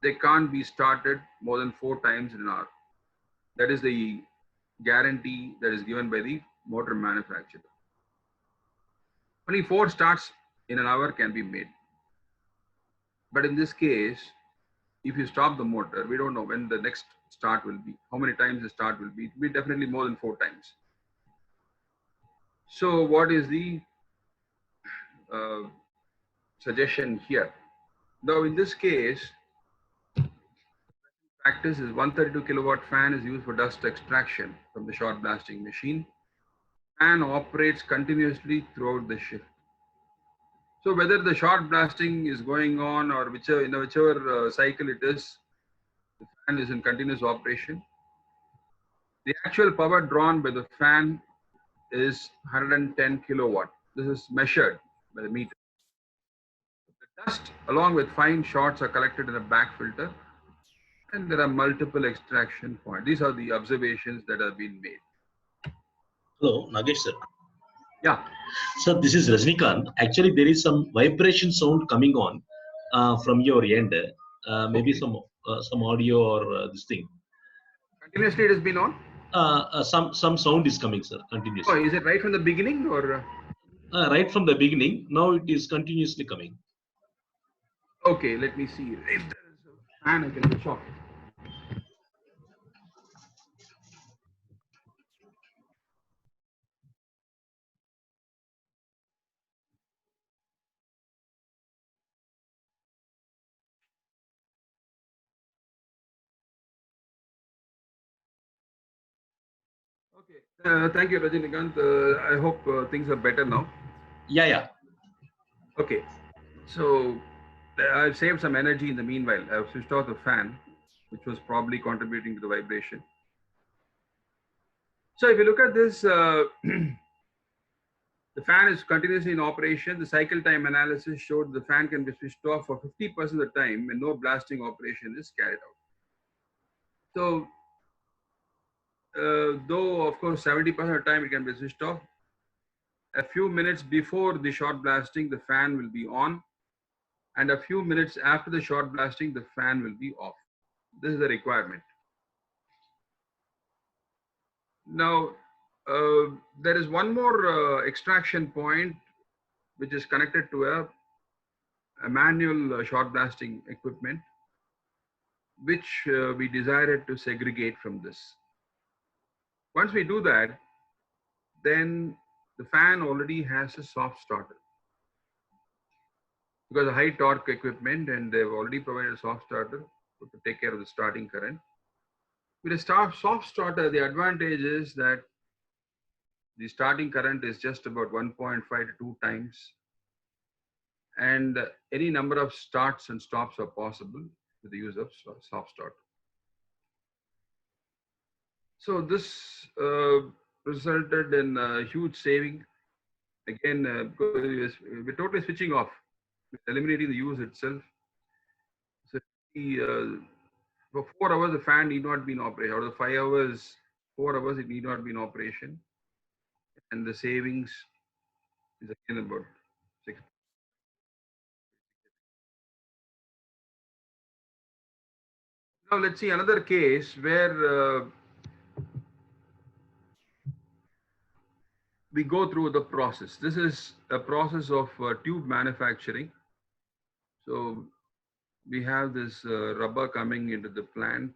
they can't be started more than 4 times in an hour. That is the guarantee that is given by the motor manufacturer. Only 4 starts in an hour can be made. But in this case, if you stop the motor, we don't know when the next start will be, how many times the start will be. It will be definitely more than 4 times. So what is the suggestion here? Now in this case, practice is 132 kilowatt fan is used for dust extraction from the shot blasting machine. Fan operates continuously throughout the shift. So whether the shot blasting is going on or whichever cycle it is, the fan is in continuous operation. The actual power drawn by the fan is 110 kilowatt. This is measured by the meter. The dust along with fine shots are collected in a back filter, and there are multiple extraction points. These are the observations that have been made. Hello, Nagesh sir. Yeah. So this is Rajnikant. Actually, there is some vibration sound coming on from your end. Maybe Okay. some audio or this thing. Continuously it has been on? Some sound is coming, sir, Oh, continuously. is it right from the beginning or? Right from the beginning. Now it is continuously coming. Okay, let me see. If there is a fan, I can switch off. Okay. Thank you, Rajinikanth. I hope things are better now. Yeah, yeah. Okay. So I've saved some energy in the meanwhile. I've switched off the fan, which was probably contributing to the vibration. So if you look at this, the fan is continuously in operation. The cycle time analysis showed the fan can be switched off for 50% of the time when no blasting operation is carried out. So though of course 70% of the time it can be switched off, a few minutes before the short blasting, the fan will be on, and a few minutes after the short blasting, the fan will be off. This is the requirement. Now, there is one more extraction point which is connected to a manual short blasting equipment, which we decided to segregate from this. Once we do that, then the fan already has a soft starter because a high torque equipment, and they've already provided a soft starter to take care of the starting current. With a soft starter, the advantage is that the starting current is just about 1.5 to 2 times, and any number of starts and stops are possible with the use of soft start. So this resulted in a huge saving. Again, we're totally switching off, eliminating the use itself. So for 4 hours, the fan need not be in operation. Out of the 5 hours, 4 hours, it need not be in operation. And the savings is again about 6. Now let's see another case where we go through the process. This is a process of tube manufacturing. So we have this rubber coming into the plant,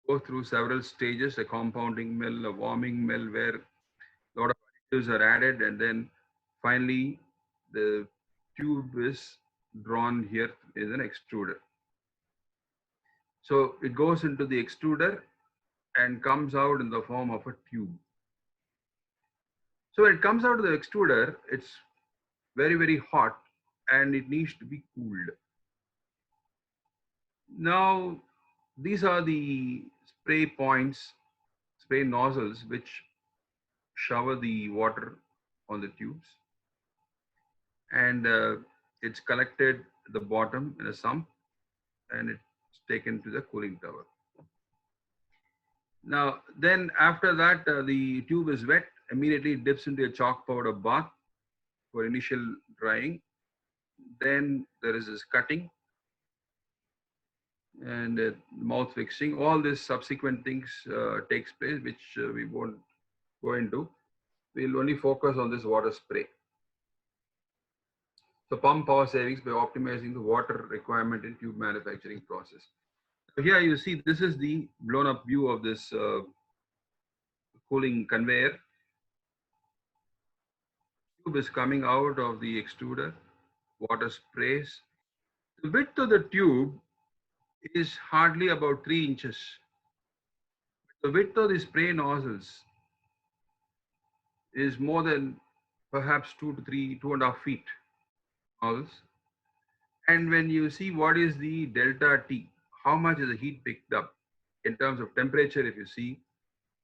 go through several stages, a compounding mill, a warming mill where a lot of additives are added, and then finally the tube is drawn here is an extruder. So it goes into the extruder and comes out in the form of a tube. So when it comes out of the extruder, it's very, very hot and it needs to be cooled. Now, these are the spray points, spray nozzles, which shower the water on the tubes. And it's collected at the bottom in a sump and it's taken to the cooling tower. Now, then after that, the tube is wet, immediately it dips into a chalk powder bath for initial drying. Then there is this cutting and mouth fixing. All these subsequent things takes place, which we won't go into. We'll only focus on this water spray. So pump power savings by optimizing the water requirement in tube manufacturing process. So here you see this is the blown up view of this cooling conveyor. Tube is coming out of the extruder, water sprays. The width of the tube is hardly about 3 inches. The width of the spray nozzles is more than perhaps 2 to 3, 2.5 feet nozzles. And when you see what is the delta T, how much is the heat picked up in terms of temperature, if you see,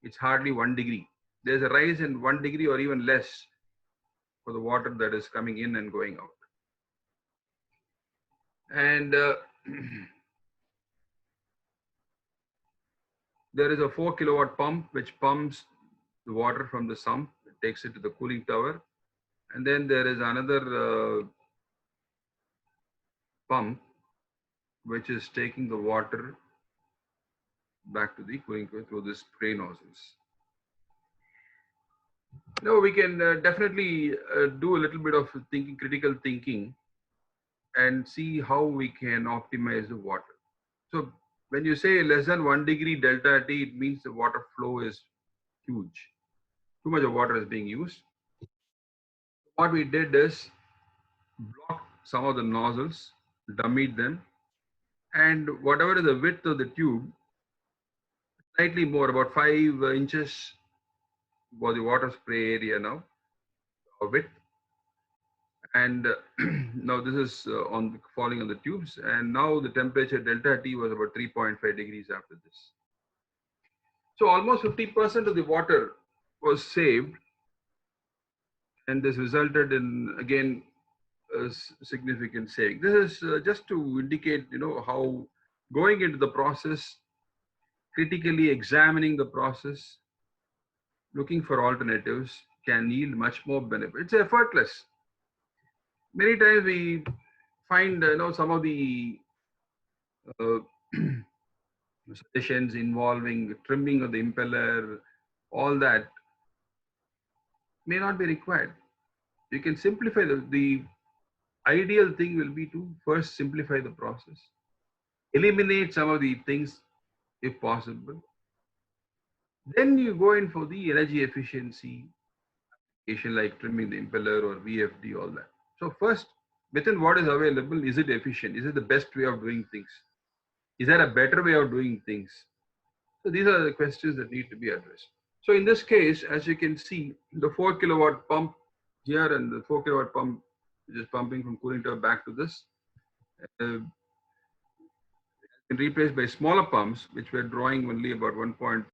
it's hardly 1 degree. there's a rise in 1 degree or even less for the water that is coming in and going out. And there is a 4 kilowatt pump which pumps the water from the sump, it takes it to the cooling tower. And then there is another pump which is taking the water back to the cooling tower through this spray nozzles. We can definitely do a little bit of thinking, critical thinking, and see how we can optimize the water. So when you say less than 1 degree delta T, it means the water flow is huge. Too much of water is being used. What we did is block some of the nozzles, dummied them, and whatever is the width of the tube, slightly more, about 5 inches for the water spray area now, of width. And now this is falling on the tubes, and now the temperature delta T was about 3.5 degrees after this. So almost 50% of the water was saved, and this resulted in, again, a significant saving. This is just to indicate, how going into the process, critically examining the process, looking for alternatives can yield much more benefit. It's effortless. Many times we find, some of the uh, suggestions involving trimming of the impeller, all that may not be required. You can simplify the ideal thing will be to first simplify the process, eliminate some of the things if possible. Then you go in for the energy efficiency application like trimming the impeller or VFD, all that. So first, within what is available, is it efficient? Is it the best way of doing things? Is there a better way of doing things? So these are the questions that need to be addressed. So in this case, as you can see, the 4 kilowatt pump here and the 4 kilowatt pump which is pumping from cooling tower back to this, been replaced by smaller pumps which were drawing only about 1.7.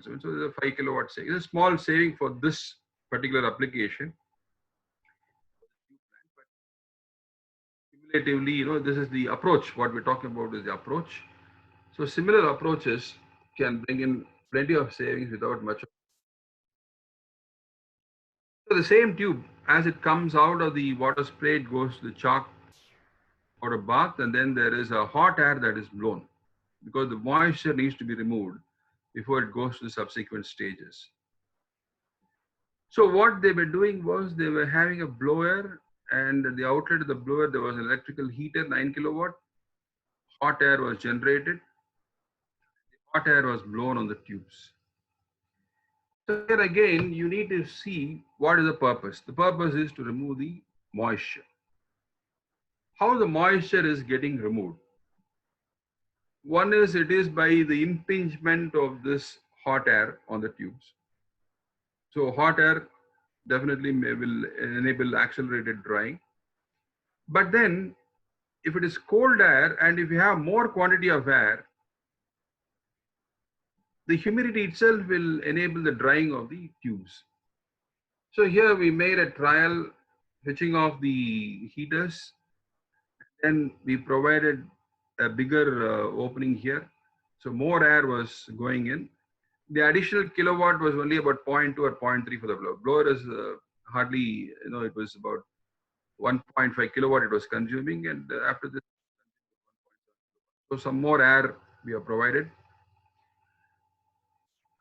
So there's a 5 kilowatt saving. It's a small saving for this particular application. But cumulatively, this is the approach. What we're talking about is the approach. So similar approaches can bring in plenty of savings without much. So the same tube, as it comes out of the water spray, it goes to the chalk or a bath, and then there is a hot air that is blown because the moisture needs to be removed before it goes to the subsequent stages. So what they were doing was they were having a blower, and at the outlet of the blower there was an electrical heater, 9 kilowatt. Hot air was generated. The hot air was blown on the tubes. So here again, you need to see what is the purpose. The purpose is to remove the moisture. How the moisture is getting removed? One is it is by the impingement of this hot air on the tubes. So hot air definitely will enable accelerated drying. But then if it is cold air and if you have more quantity of air, the humidity itself will enable the drying of the tubes. So here we made a trial switching off the heaters. Then we provided a bigger opening here. So more air was going in. The additional kilowatt was only about 0.2 or 0.3 for the blower. Blower is hardly, it was about 1.5 kilowatt it was consuming. And after this, so some more air we have provided,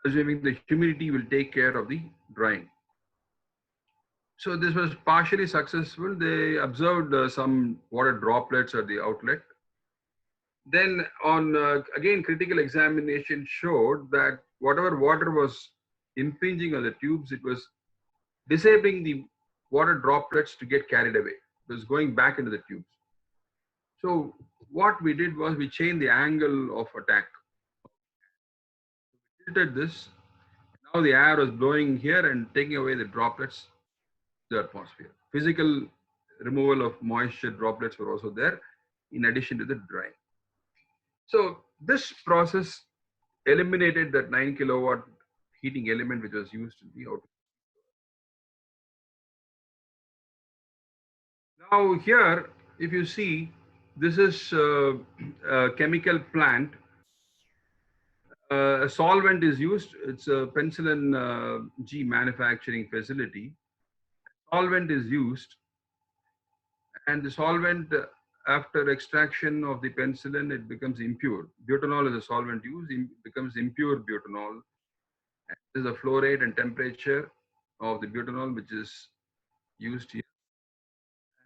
assuming the humidity will take care of the drying. So this was partially successful. They observed some water droplets at the outlet. Then on, again, critical examination showed that whatever water was impinging on the tubes, it was disabling the water droplets to get carried away. It was going back into the tubes. So what we did was we changed the angle of attack. We tilted this. Now the air was blowing here and taking away the droplets to the atmosphere. Physical removal of moisture droplets were also there in addition to the drying. So this process eliminated that 9 kilowatt heating element which was used in the outer. Now here, if you see, this is a chemical plant. A solvent is used. It's a penicillin G manufacturing facility. Solvent is used, and the solvent, after extraction of the penicillin, it becomes impure. Butanol is a solvent used, becomes impure butanol. This is the flow rate and temperature of the butanol which is used here.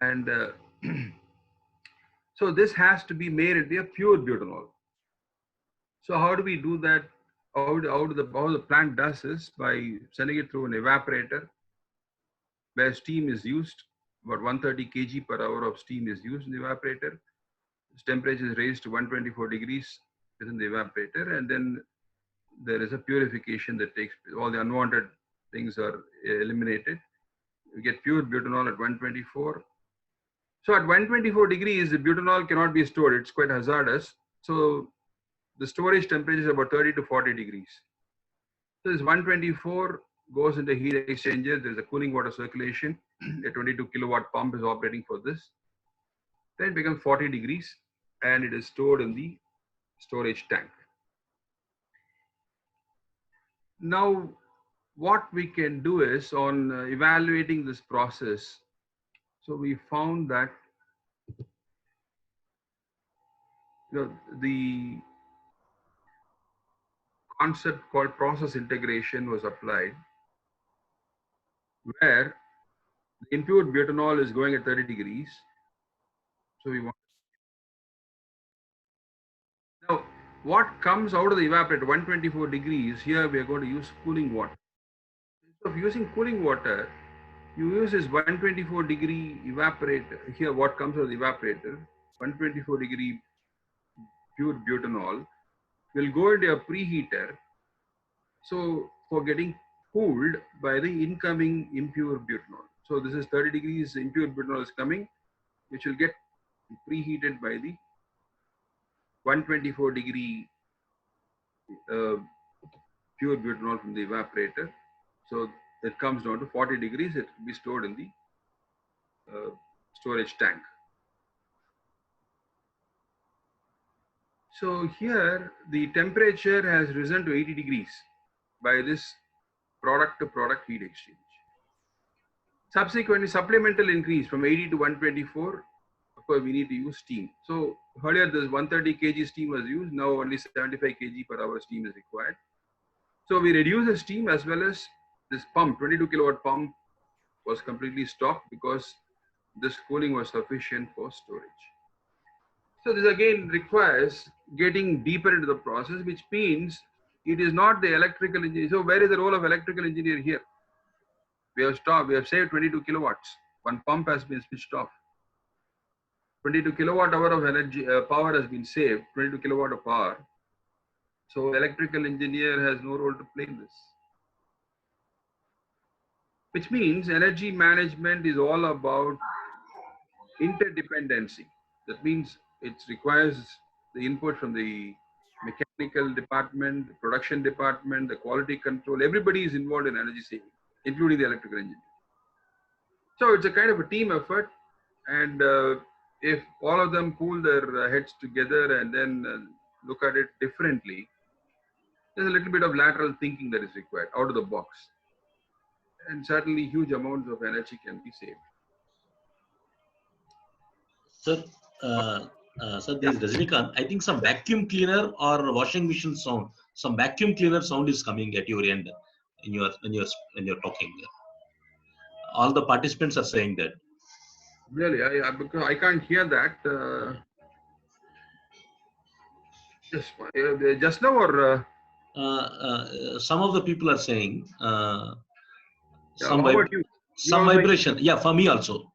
And so this has to be made into a pure butanol. So how do we do that? How the plant does this by sending it through an evaporator where steam is used. About 130 kg per hour of steam is used in the evaporator. Its temperature is raised to 124 degrees within the evaporator, and then there is a purification that takes place. All the unwanted things are eliminated. You get pure butanol at 124. So at 124 degrees, the butanol cannot be stored. It's quite hazardous. So the storage temperature is about 30 to 40 degrees. So this 124 goes into heat exchanger. There's a cooling water circulation. A 22 kilowatt pump is operating for this. Then it becomes 40 degrees and it is stored in the storage tank. Now, what we can do is on evaluating this process. So we found that the concept called process integration was applied, where the impure butanol is going at 30 degrees. So we want now what comes out of the evaporator 124 degrees. Here we are going to use cooling water. Instead of using cooling water, you use this 124 degree evaporator. Here what comes out of the evaporator, 124 degree pure butanol will go into a preheater. So for getting cooled by the incoming impure butanol. So this is 30 degrees impure butanol is coming, which will get preheated by the 124 degree pure butanol from the evaporator. So it comes down to 40 degrees. It will be stored in the storage tank. So here the temperature has risen to 80 degrees by this product to product heat exchange. Subsequently, supplemental increase from 80 to 124. Of course, we need to use steam. So earlier this 130 kg steam was used. Now only 75 kg per hour steam is required. So we reduce the steam as well as this pump, 22 kilowatt pump was completely stopped because this cooling was sufficient for storage. So this again requires getting deeper into the process, which means it is not the electrical engineer. So where is the role of electrical engineer here? We have stopped, we have saved 22 kilowatts. One pump has been switched off. 22 kilowatt hour of energy power has been saved, 22 kilowatt of power. So electrical engineer has no role to play in this. Which means energy management is all about interdependency. That means it requires the input from the mechanical department, the production department, the quality control. Everybody is involved in energy saving, including the electrical engineer. So it's a kind of a team effort. And if all of them pool their heads together and then look at it differently, there's a little bit of lateral thinking that is required out of the box. And certainly huge amounts of energy can be saved. Sir, sir, there is Rajnikant. I think some vacuum cleaner or washing machine sound, some vacuum cleaner sound is coming at your end in your talking. All the participants are saying that. Really, because I can't hear that. Just now or? Some of the people are saying Yeah, how about you? Some vibration. Yeah, for me also.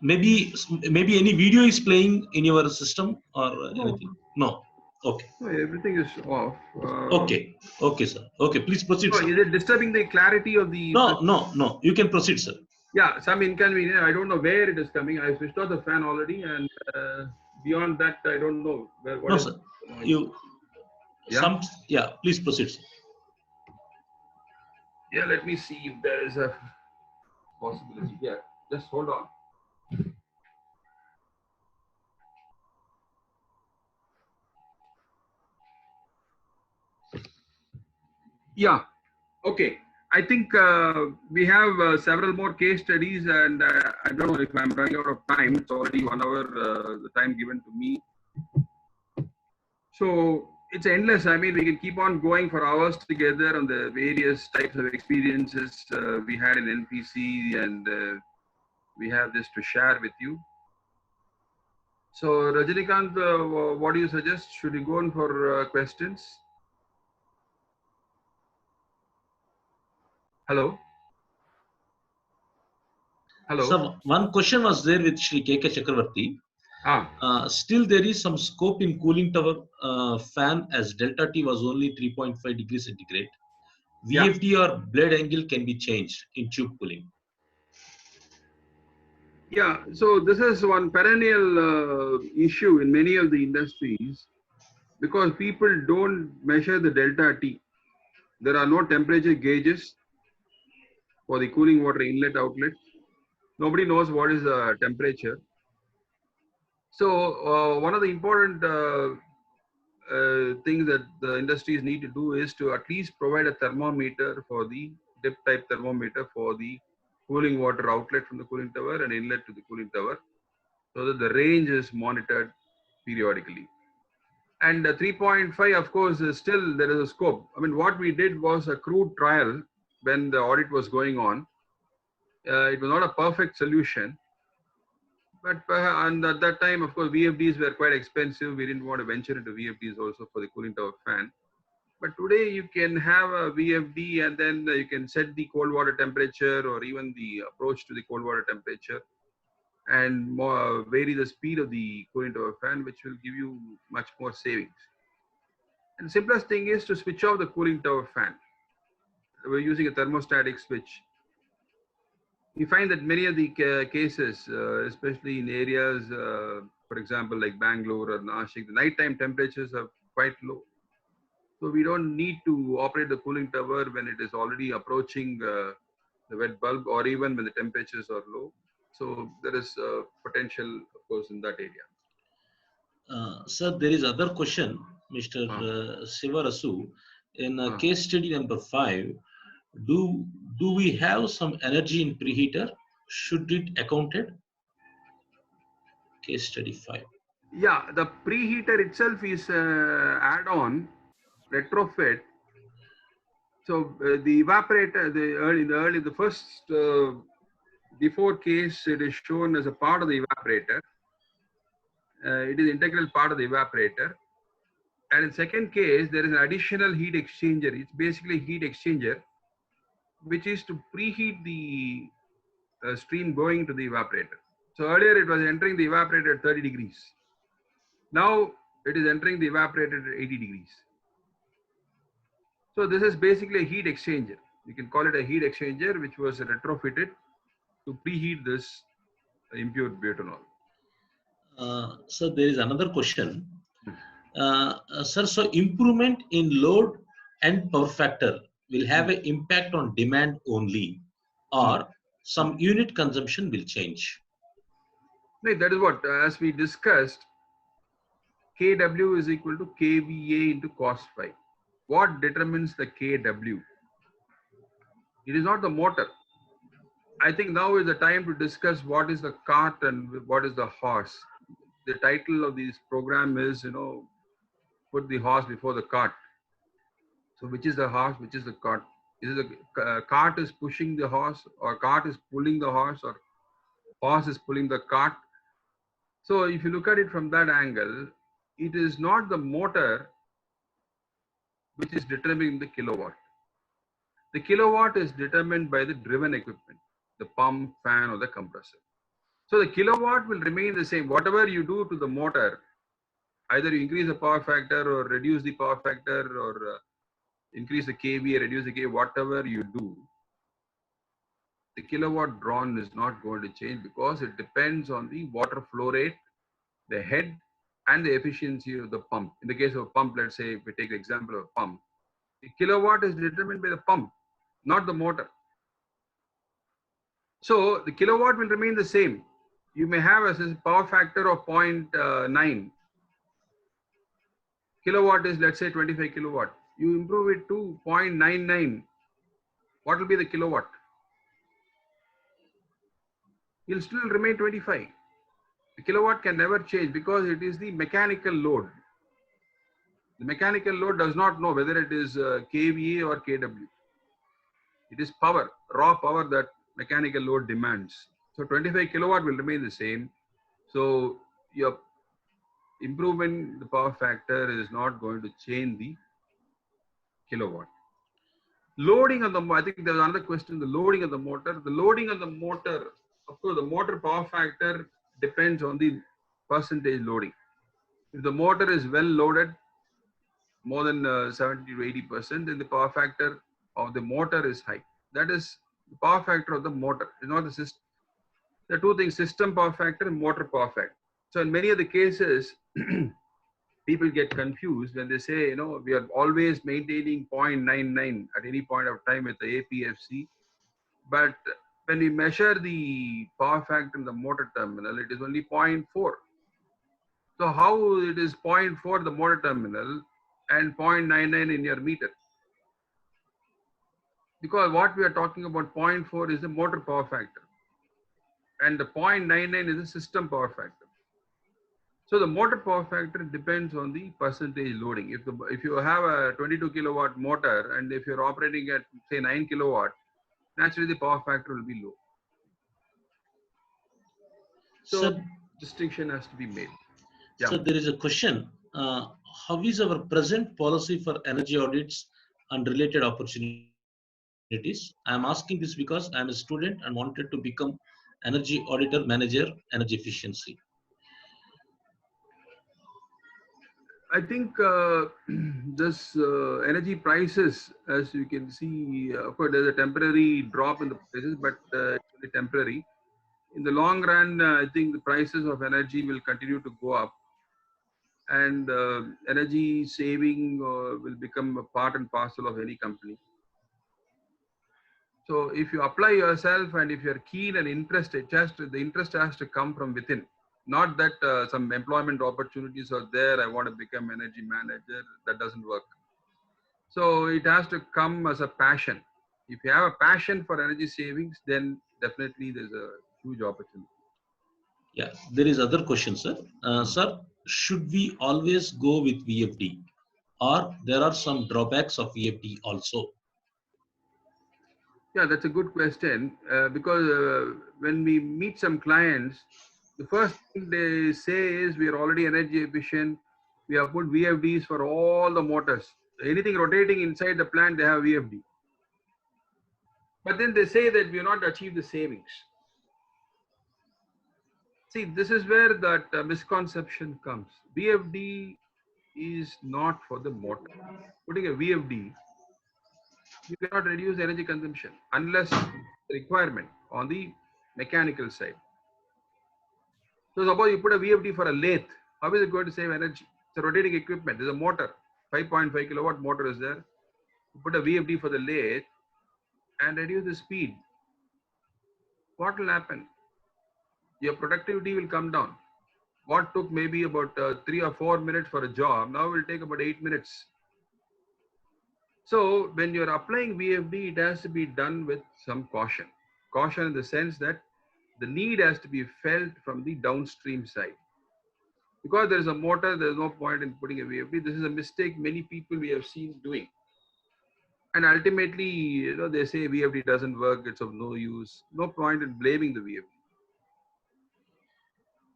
Maybe any video is playing in your system or anything? No. Okay. No, everything is off. Okay, sir. Okay, please proceed, sir. Is it disturbing the clarity of the? No. You can proceed, sir. Yeah, some inconvenience. I don't know where it is coming. I switched off the fan already, and beyond that, I don't know where. No, sir. some, yeah, please proceed, sir. Yeah, let me see if there is a possibility here. Just hold on. Yeah, okay. I think we have several more case studies, and I don't know if I'm running out of time. It's already 1 hour, the time given to me. So it's endless. I mean, we can keep on going for hours together on the various types of experiences we had in NPC, and we have this to share with you. So Rajinikanth, what do you suggest? Should we go on for questions? Hello? Hello? So one question was there with Shri K.K. Chakravarti. Still there is some scope in cooling tower fan, as delta T was only 3.5 degrees centigrade. VFD or blade angle can be changed in tube cooling. Yeah, so this is one perennial issue in many of the industries, because people don't measure the delta T. There are no temperature gauges for the cooling water inlet outlet. Nobody knows what is the temperature. So one of the important things that the industries need to do is to at least provide a thermometer, for the dip type thermometer, for the cooling water outlet from the cooling tower and inlet to the cooling tower, so that the range is monitored periodically. And 3.5, of course, is still there is a scope. I mean, what we did was a crude trial when the audit was going on. It was not a perfect solution, but and at that time, of course, VFDs were quite expensive. We didn't want to venture into VFDs also for the cooling tower fan. But today you can have a VFD, and then you can set the cold water temperature or even the approach to the cold water temperature, and vary the speed of the cooling tower fan, which will give you much more savings. And the simplest thing is to switch off the cooling tower fan. We're using a thermostatic switch. We find that many of the cases, especially in areas, for example, like Bangalore or Nashik, the nighttime temperatures are quite low. So we don't need to operate the cooling tower when it is already approaching the wet bulb, or even when the temperatures are low. So there is potential, of course, in that area. Sir, there is other question, Mr. Sivarasu. In case study number 5, do we have some energy in preheater? Should it accounted? Case study 5. Yeah, the preheater itself is add-on retrofit. So the evaporator, the first before case, it is shown as a part of the evaporator. It is integral part of the evaporator. And in second case, there is an additional heat exchanger. It's basically a heat exchanger, which is to preheat the stream going to the evaporator. So earlier it was entering the evaporator at 30 degrees. Now it is entering the evaporator at 80 degrees. So this is basically a heat exchanger. You can call it a heat exchanger, which was retrofitted to preheat this impure butanol. So there is another question. Sir, so improvement in load and power factor will have an impact on demand only, or some unit consumption will change? Right, that is what, as we discussed, kW is equal to kVA into cos phi. What determines the kW? It is not the motor. I think now is the time to discuss what is the cart and what is the horse. The title of this program is, put the horse before the cart. So which is the horse, which is the cart? Is it the cart is pushing the horse, or cart is pulling the horse, or horse is pulling the cart? So if you look at it from that angle, it is not the motor which is determining the kilowatt. The kilowatt is determined by the driven equipment, the pump, fan, or the compressor. So the kilowatt will remain the same. Whatever you do to the motor, either you increase the power factor or reduce the power factor, or increase the kV or reduce the kV, whatever you do, the kilowatt drawn is not going to change, because it depends on the water flow rate, the head, and the efficiency of the pump. In the case of a pump, let's say if we take the example of a pump, the kilowatt is determined by the pump, not the motor. So the kilowatt will remain the same. You may have a power factor of 0.9. Kilowatt is, let's say, 25 kilowatt. You improve it to 0.99. What will be the kilowatt? It will still remain 25. The kilowatt can never change because it is the mechanical load. The mechanical load does not know whether it is kVA or kW. It is power, raw power that mechanical load demands. So 25 kilowatt will remain the same. So your improvement in the power factor is not going to change the kilowatt. Loading on the, I think there's another question, the loading of the motor. The loading of the motor, of course, the motor power factor depends on the percentage loading. If the motor is well loaded, more than 70 to 80%, then the power factor of the motor is high. That is the power factor of the motor. It's not the system. There are two things: system power factor and motor power factor. So in many of the cases, people get confused when they say, you know, we are always maintaining 0.99 at any point of time with the APFC. But when we measure the power factor in the motor terminal, it is only 0.4. So how it is 0.4 the motor terminal and 0.99 in your meter? Because what we are talking about 0.4 is the motor power factor and the 0.99 is the system power factor. So the motor power factor depends on the percentage loading. If you have a 22 kilowatt motor and if you're operating at say 9 kilowatt, naturally the power factor will be low. So Sir, distinction has to be made. Yeah. So there is a question. How is our present policy for energy audits and related opportunities? I am asking this because I am a student and wanted to become energy auditor manager, energy efficiency. I think this energy prices, as you can see, of course, there's a temporary drop in the prices, but it's only temporary. In the long run, I think the prices of energy will continue to go up, and energy saving will become a part and parcel of any company. So if you apply yourself and if you're keen and interested, the interest has to come from within. Not that some employment opportunities are there, I want to become energy manager, that doesn't work. So it has to come as a passion. If you have a passion for energy savings, then definitely there's a huge opportunity. Yeah, there is other question, sir. Sir, should we always go with VFD or there are some drawbacks of VFD also? Yeah, that's a good question because when we meet some clients, the first thing they say is we are already energy efficient. We have put VFDs for all the motors. Anything rotating inside the plant, they have VFD. But then they say that we have not achieved the savings. See, this is where that misconception comes. VFD is not for the motor. Putting a VFD, you cannot reduce energy consumption unless requirement on the mechanical side. So suppose you put a VFD for a lathe, how is it going to save energy? It's a rotating equipment. There's a motor, 5.5 kilowatt motor is there. You put a VFD for the lathe and reduce the speed. What will happen? Your productivity will come down. What took maybe about 3 or 4 minutes for a job, now will take about 8 minutes. So when you're applying VFD, it has to be done with some caution. Caution in the sense that the need has to be felt from the downstream side. Because there is a motor, there is no point in putting a VFD. This is a mistake many people we have seen doing. And ultimately, you know, they say VFD doesn't work, it's of no use. No point in blaming the VFD.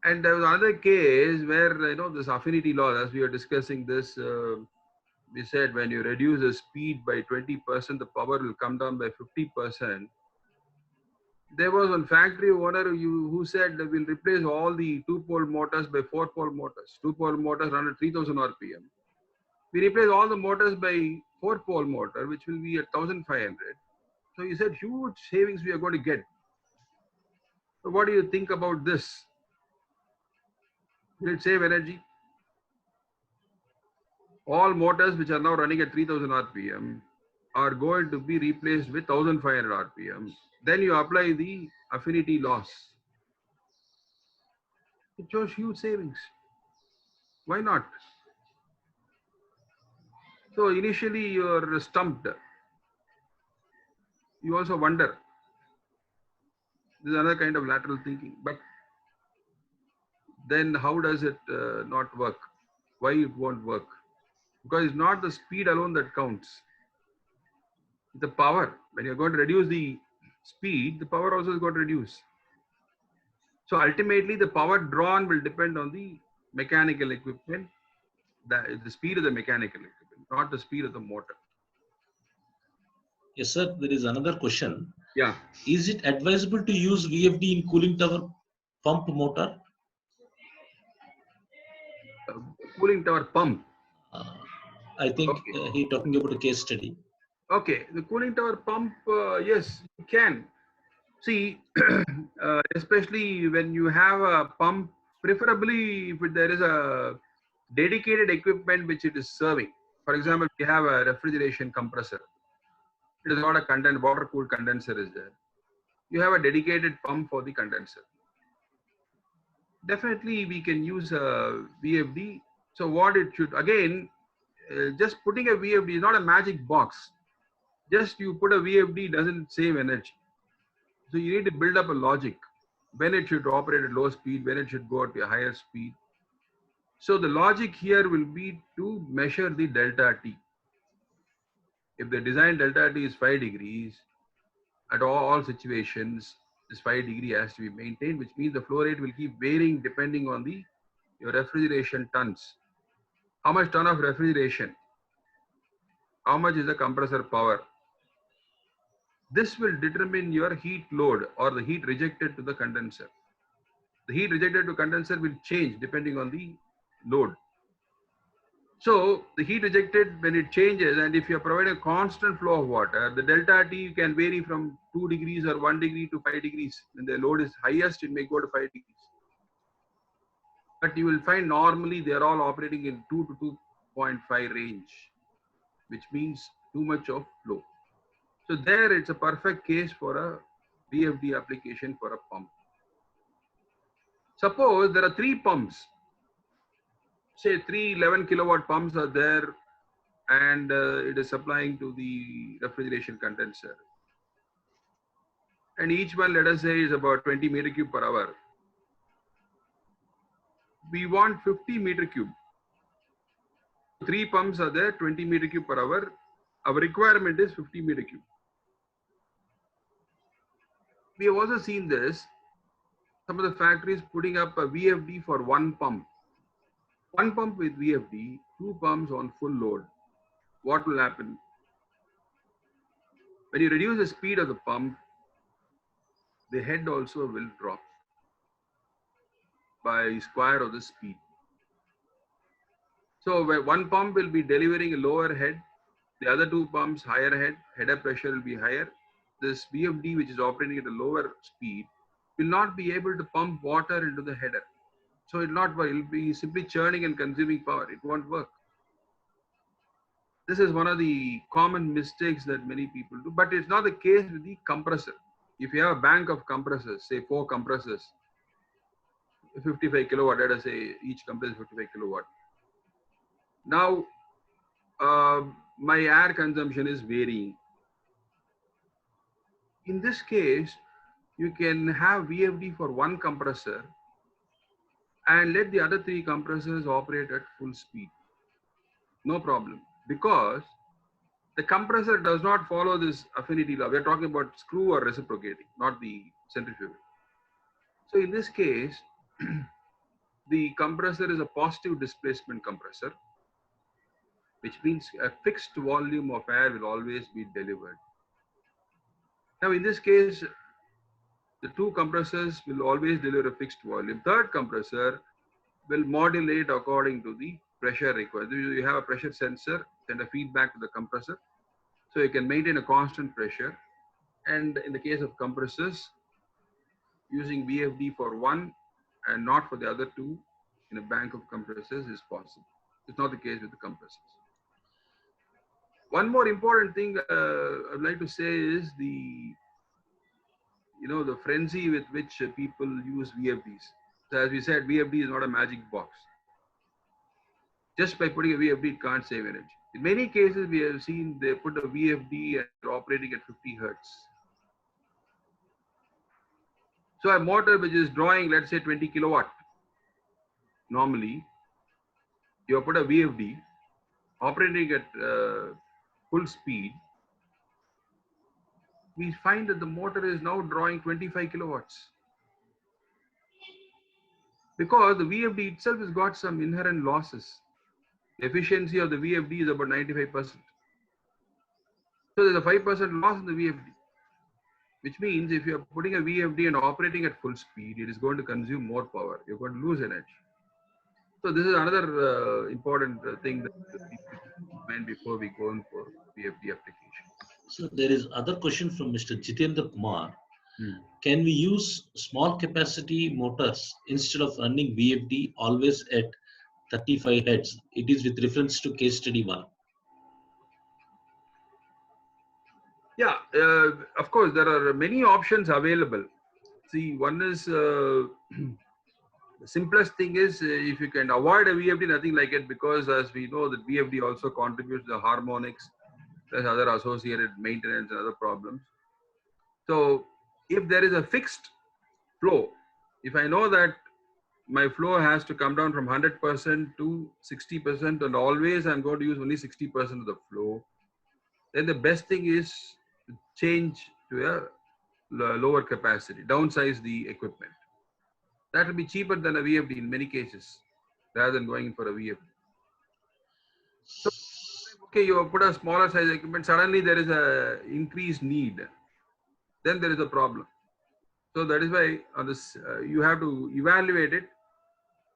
And there was another case where, you know, this affinity law, as we were discussing this, we said when you reduce the speed by 20%, the power will come down by 50%. There was one factory owner who said that we'll replace all the 2-pole motors by 4-pole motors. 2-pole motors run at 3000 RPM. We replace all the motors by 4-pole motor, which will be at 1500. So he said huge savings we are going to get. So what do you think about this? Will it save energy? All motors which are now running at 3000 rpm are going to be replaced with 1500 rpm. Then you apply the affinity loss. It shows huge savings. Why not? So initially you're stumped. You also wonder. This is another kind of lateral thinking. But then how does it not work? Why it won't work? Because it's not the speed alone that counts. The power. When you're going to reduce the speed, the power also is going to reduce. So ultimately, the power drawn will depend on the mechanical equipment, the speed of the mechanical equipment, not the speed of the motor. Yes, sir. There is another question. Yeah. Is it advisable to use VFD in cooling tower pump motor? Cooling tower pump. I think Okay. he talking about a case study. Okay. The cooling tower pump, yes, you can. See, especially when you have a pump, preferably if there is a dedicated equipment which it is serving. For example, you have a refrigeration compressor. It is not a water cooled condenser is there. You have a dedicated pump for the condenser. Definitely we can use a VFD. So what it should, again, just putting a VFD is not a magic box. Just you put a VFD doesn't save energy. So you need to build up a logic when it should operate at low speed, when it should go at a higher speed. So the logic here will be to measure the delta T. If the design delta T is 5 degrees, at all situations, this 5 degree has to be maintained, which means the flow rate will keep varying depending on your refrigeration tons. How much ton of refrigeration? How much is the compressor power? This will determine your heat load or the heat rejected to the condenser. The heat rejected to condenser will change depending on the load. So the heat rejected, when it changes, and if you are providing a constant flow of water, the delta T can vary from 2 degrees or 1 degree to 5 degrees. When the load is highest, it may go to 5 degrees. But you will find normally they are all operating in 2 to 2.5 range, which means too much of flow. So there it's a perfect case for a VFD application for a pump. Suppose there are 3 pumps, say 3 11 kilowatt pumps are there, and it is supplying to the refrigeration condenser. And each one, let us say, is about 20 meter cube per hour. We want 50 meter cube. 3 pumps are there, 20 meter cube per hour. Our requirement is 50 meter cube. We have also seen this. Some of the factories putting up a VFD for 1 pump. 1 pump with VFD, 2 pumps on full load. What will happen? When you reduce the speed of the pump, the head also will drop by square of the speed. So where 1 pump will be delivering a lower head, the other 2 pumps higher head, header pressure will be higher. This VFD, which is operating at a lower speed, will not be able to pump water into the header. So it will not work. It will be simply churning and consuming power. It won't work. This is one of the common mistakes that many people do, but it's not the case with the compressor. If you have a bank of compressors, say 4 compressors, 55 kilowatt, let us say each compressor is 55 kilowatt. Now, my air consumption is varying. In this case, you can have VFD for 1 compressor and let the other 3 compressors operate at full speed. No problem, because the compressor does not follow this affinity law. We're talking about screw or reciprocating, not the centrifugal. So in this case, the compressor is a positive displacement compressor, which means a fixed volume of air will always be delivered. Now in this case, the 2 compressors will always deliver a fixed volume. Third compressor will modulate according to the pressure required. You have a pressure sensor, send a feedback to the compressor, so you can maintain a constant pressure. And in the case of compressors, using VFD for 1 and not for the other 2 in a bank of compressors is possible. It's not the case with the compressors. One more important thing I'd like to say is the frenzy with which people use VFDs. So as we said, VFD is not a magic box. Just by putting a VFD, it can't save energy. In many cases, we have seen they put a VFD and they're operating at 50 hertz. So a motor which is drawing, let's say 20 kilowatt, normally you put a VFD operating at full speed, we find that the motor is now drawing 25 kilowatts. Because the VFD itself has got some inherent losses. The efficiency of the VFD is about 95%. So there's a 5% loss in the VFD, which means if you're putting a VFD and operating at full speed, it is going to consume more power. You're going to lose energy. So this is another important thing that we need to keep in mind before we go in for VFD application. So there is other question from Mr. Jitendra Kumar. Can we use small capacity motors instead of running VFD always at 35 heads? It is with reference to case study 1. Yeah, of course, there are many options available. See, one is the simplest thing is if you can avoid a VFD, nothing like it, because as we know that VFD also contributes to the harmonics, plus other associated maintenance and other problems. So if there is a fixed flow, if I know that my flow has to come down from 100% to 60% and always I'm going to use only 60% of the flow, then the best thing is to change to a lower capacity, downsize the equipment. That will be cheaper than a VFD in many cases, rather than going for a VFD. So, okay, you put a smaller size equipment, suddenly there is a increased need. Then there is a problem. So that is why on this you have to evaluate it,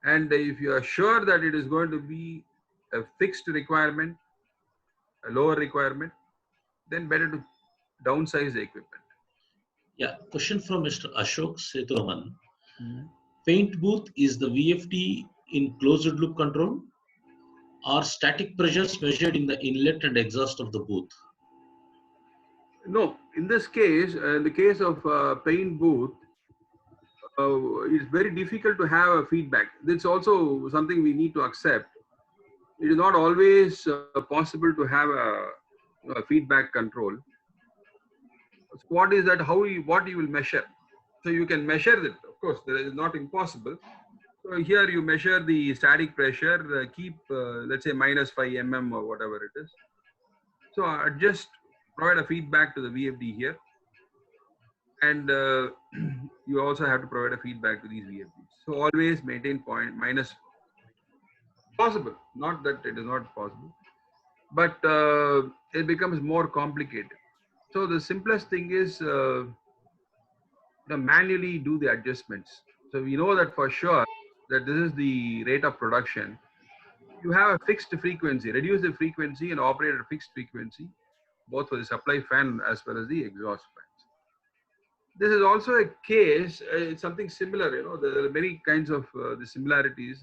and if you are sure that it is going to be a fixed requirement, a lower requirement, then better to downsize the equipment. Yeah, question from Mr. Ashok Seturaman. Paint booth is the VFD in closed loop control? Are static pressures measured in the inlet and exhaust of the booth? No, in this case, in the case of paint booth, it's very difficult to have a feedback. It's also something we need to accept. It is not always possible to have a feedback control. So what is that? What you will measure? So you can measure it. Of course, that is not impossible. So here you measure the static pressure. Keep let's say -5 mm or whatever it is. So just provide a feedback to the VFD here, and you also have to provide a feedback to these VFDs. So always maintain point minus. Possible, not that it is not possible, but it becomes more complicated. So the simplest thing is manually do the adjustments. So we know that for sure that this is the rate of production. You have a fixed frequency, reduce the frequency and operate at a fixed frequency, both for the supply fan as well as the exhaust fans. This is also a case, it's something similar, there are many kinds of the similarities.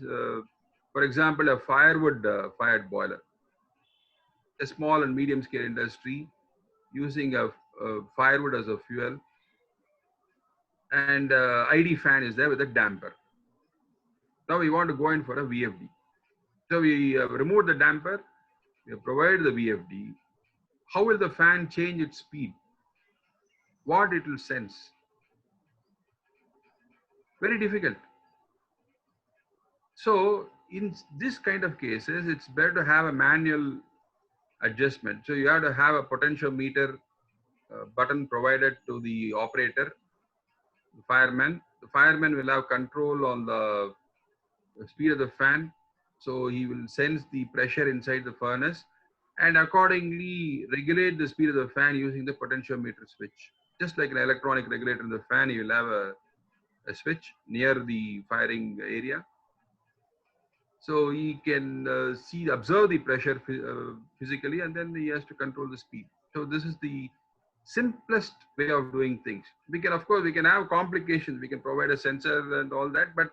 For example, a firewood fired boiler, a small and medium scale industry using a firewood as a fuel, and ID fan is there with a damper. Now we want to go in for a VFD. So we remove the damper, we provide the VFD. How will the fan change its speed? What it will sense? Very difficult. So in this kind of cases, it's better to have a manual adjustment. So you have to have a potentiometer button provided to the operator, the fireman. The fireman will have control on the speed of the fan. So he will sense the pressure inside the furnace and accordingly regulate the speed of the fan using the potentiometer switch. Just like an electronic regulator in the fan, you will have a switch near the firing area. So he can observe the pressure physically, and then he has to control the speed. So this is the simplest way of doing things. We can, of course, we can have complications. We can provide a sensor and all that, but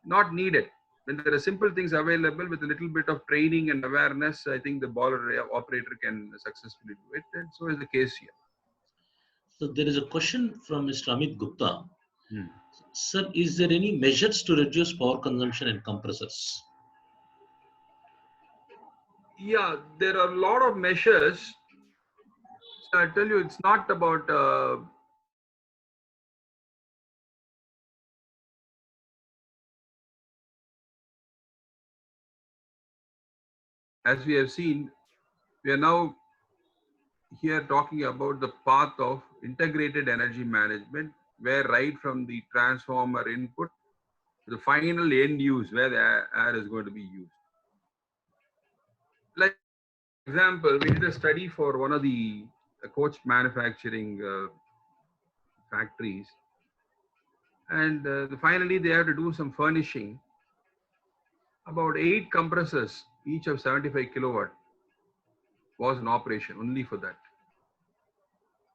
not needed. when there are simple things available with a little bit of training and awareness, I think the boiler operator can successfully do it. And so is the case here. So there is a question from Mr. Amit Gupta. Hmm. Sir, is there any measures to reduce power consumption in compressors? Yeah, there are a lot of measures. So I tell you, it's not about as we have seen, we are now here talking about the path of integrated energy management, where right from the transformer input to the final end use, where the air is going to be used. Like example, we did a study for one of the coach manufacturing factories, and finally they have to do some furnishing. About 8 compressors, each of 75 kilowatt, was in operation only for that.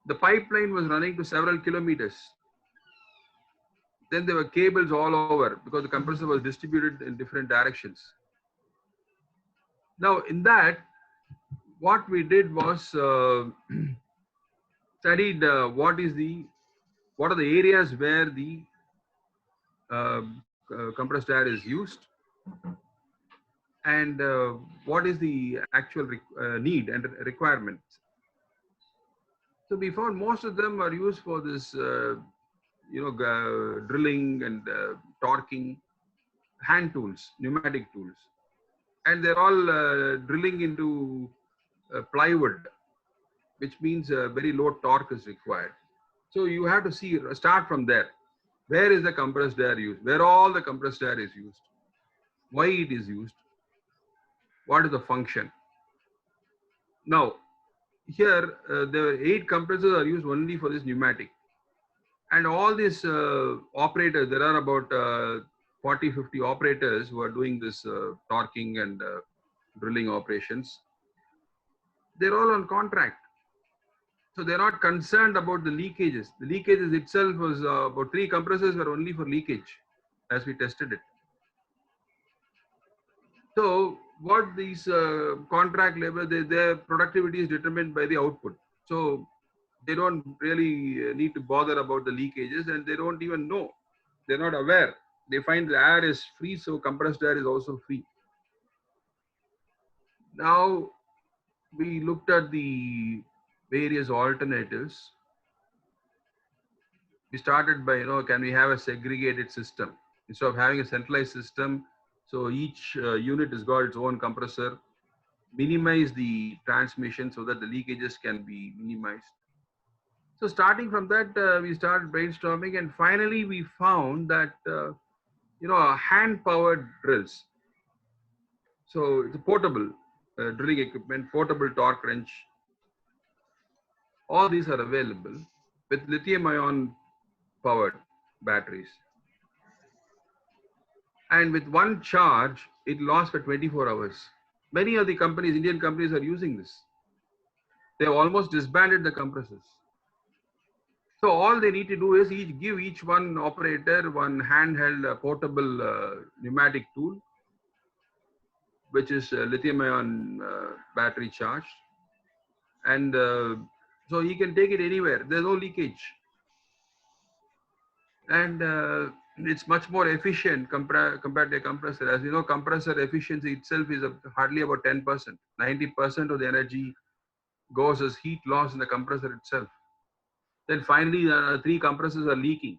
The pipeline was running to several kilometers. Then there were cables all over because the compressor was distributed in different directions. Now, in that, what we did was studied what are the areas where the compressed air is used, and what is the actual need and requirements. So we found most of them are used for this, drilling and torquing, hand tools, pneumatic tools, and they're all drilling into plywood, which means very low torque is required. So you have to start from there. Where is the compressed air used? Where all the compressed air is used? Why it is used? What is the function? Now, here the 8 compressors are used only for this pneumatic. And all these operators, there are about 40, 50 operators who are doing this torquing and drilling operations. They're all on contract. So they're not concerned about the leakages. The leakages itself was about 3 compressors were only for leakage as we tested it. So what these contract labor, their productivity is determined by the output. So they don't really need to bother about the leakages, and they don't even know. They're not aware. They find the air is free, so compressed air is also free. Now we looked at the various alternatives. We started by, can we have a segregated system instead of having a centralized system? So each unit has got its own compressor. Minimize the transmission so that the leakages can be minimized. So starting from that, we started brainstorming, and finally we found that hand-powered drills. So it's a portable drilling equipment, portable torque wrench. All these are available with lithium-ion powered batteries. And with one charge, it lasts for 24 hours. Many of the companies, Indian companies, are using this. They have almost disbanded the compressors. So all they need to do is give each one operator one handheld portable pneumatic tool, which is lithium-ion battery charged, and so he can take it anywhere. There's no leakage, and it's much more efficient compared to a compressor. As you know, compressor efficiency itself is hardly about 10%. 90% of the energy goes as heat loss in the compressor itself. Then finally, 3 compressors are leaking.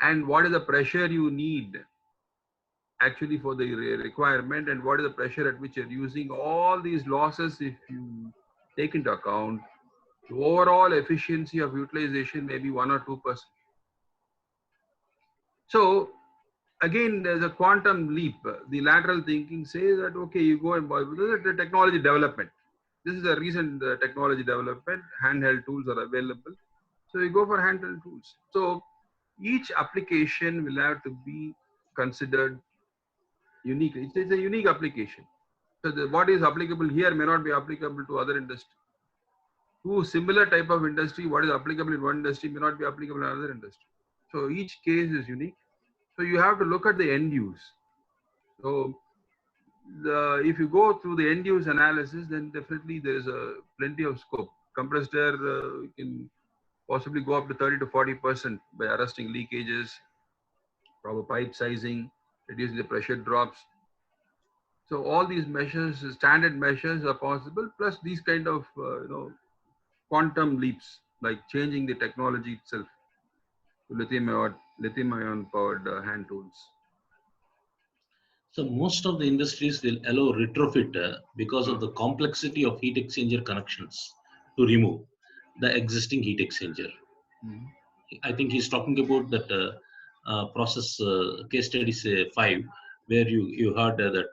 And what is the pressure you need actually for the requirement, and what is the pressure at which you're using? All these losses, if you take into account, the overall efficiency of utilization may be 1 or 2%. So again, there's a quantum leap. The lateral thinking says that, okay, you go and buy, this is the technology development. This is a recent technology development. Handheld tools are available. So you go for handheld tools. So each application will have to be considered unique. It's a unique application. So what is applicable here may not be applicable to other industry. To similar type of industry, what is applicable in one industry may not be applicable in another industry. So each case is unique. So you have to look at the end use. So if you go through the end use analysis, then definitely there is a plenty of scope. Compressed air can possibly go up to 30 to 40% by arresting leakages, proper pipe sizing, reducing the pressure drops. So all these measures, standard measures, are possible. Plus these kind of quantum leaps, like changing the technology itself to lithium-ion powered hand tools. So most of the industries will allow retrofit because of the complexity of heat exchanger connections to remove the existing heat exchanger. Mhm. I think he's talking about that process case study 5, where you heard that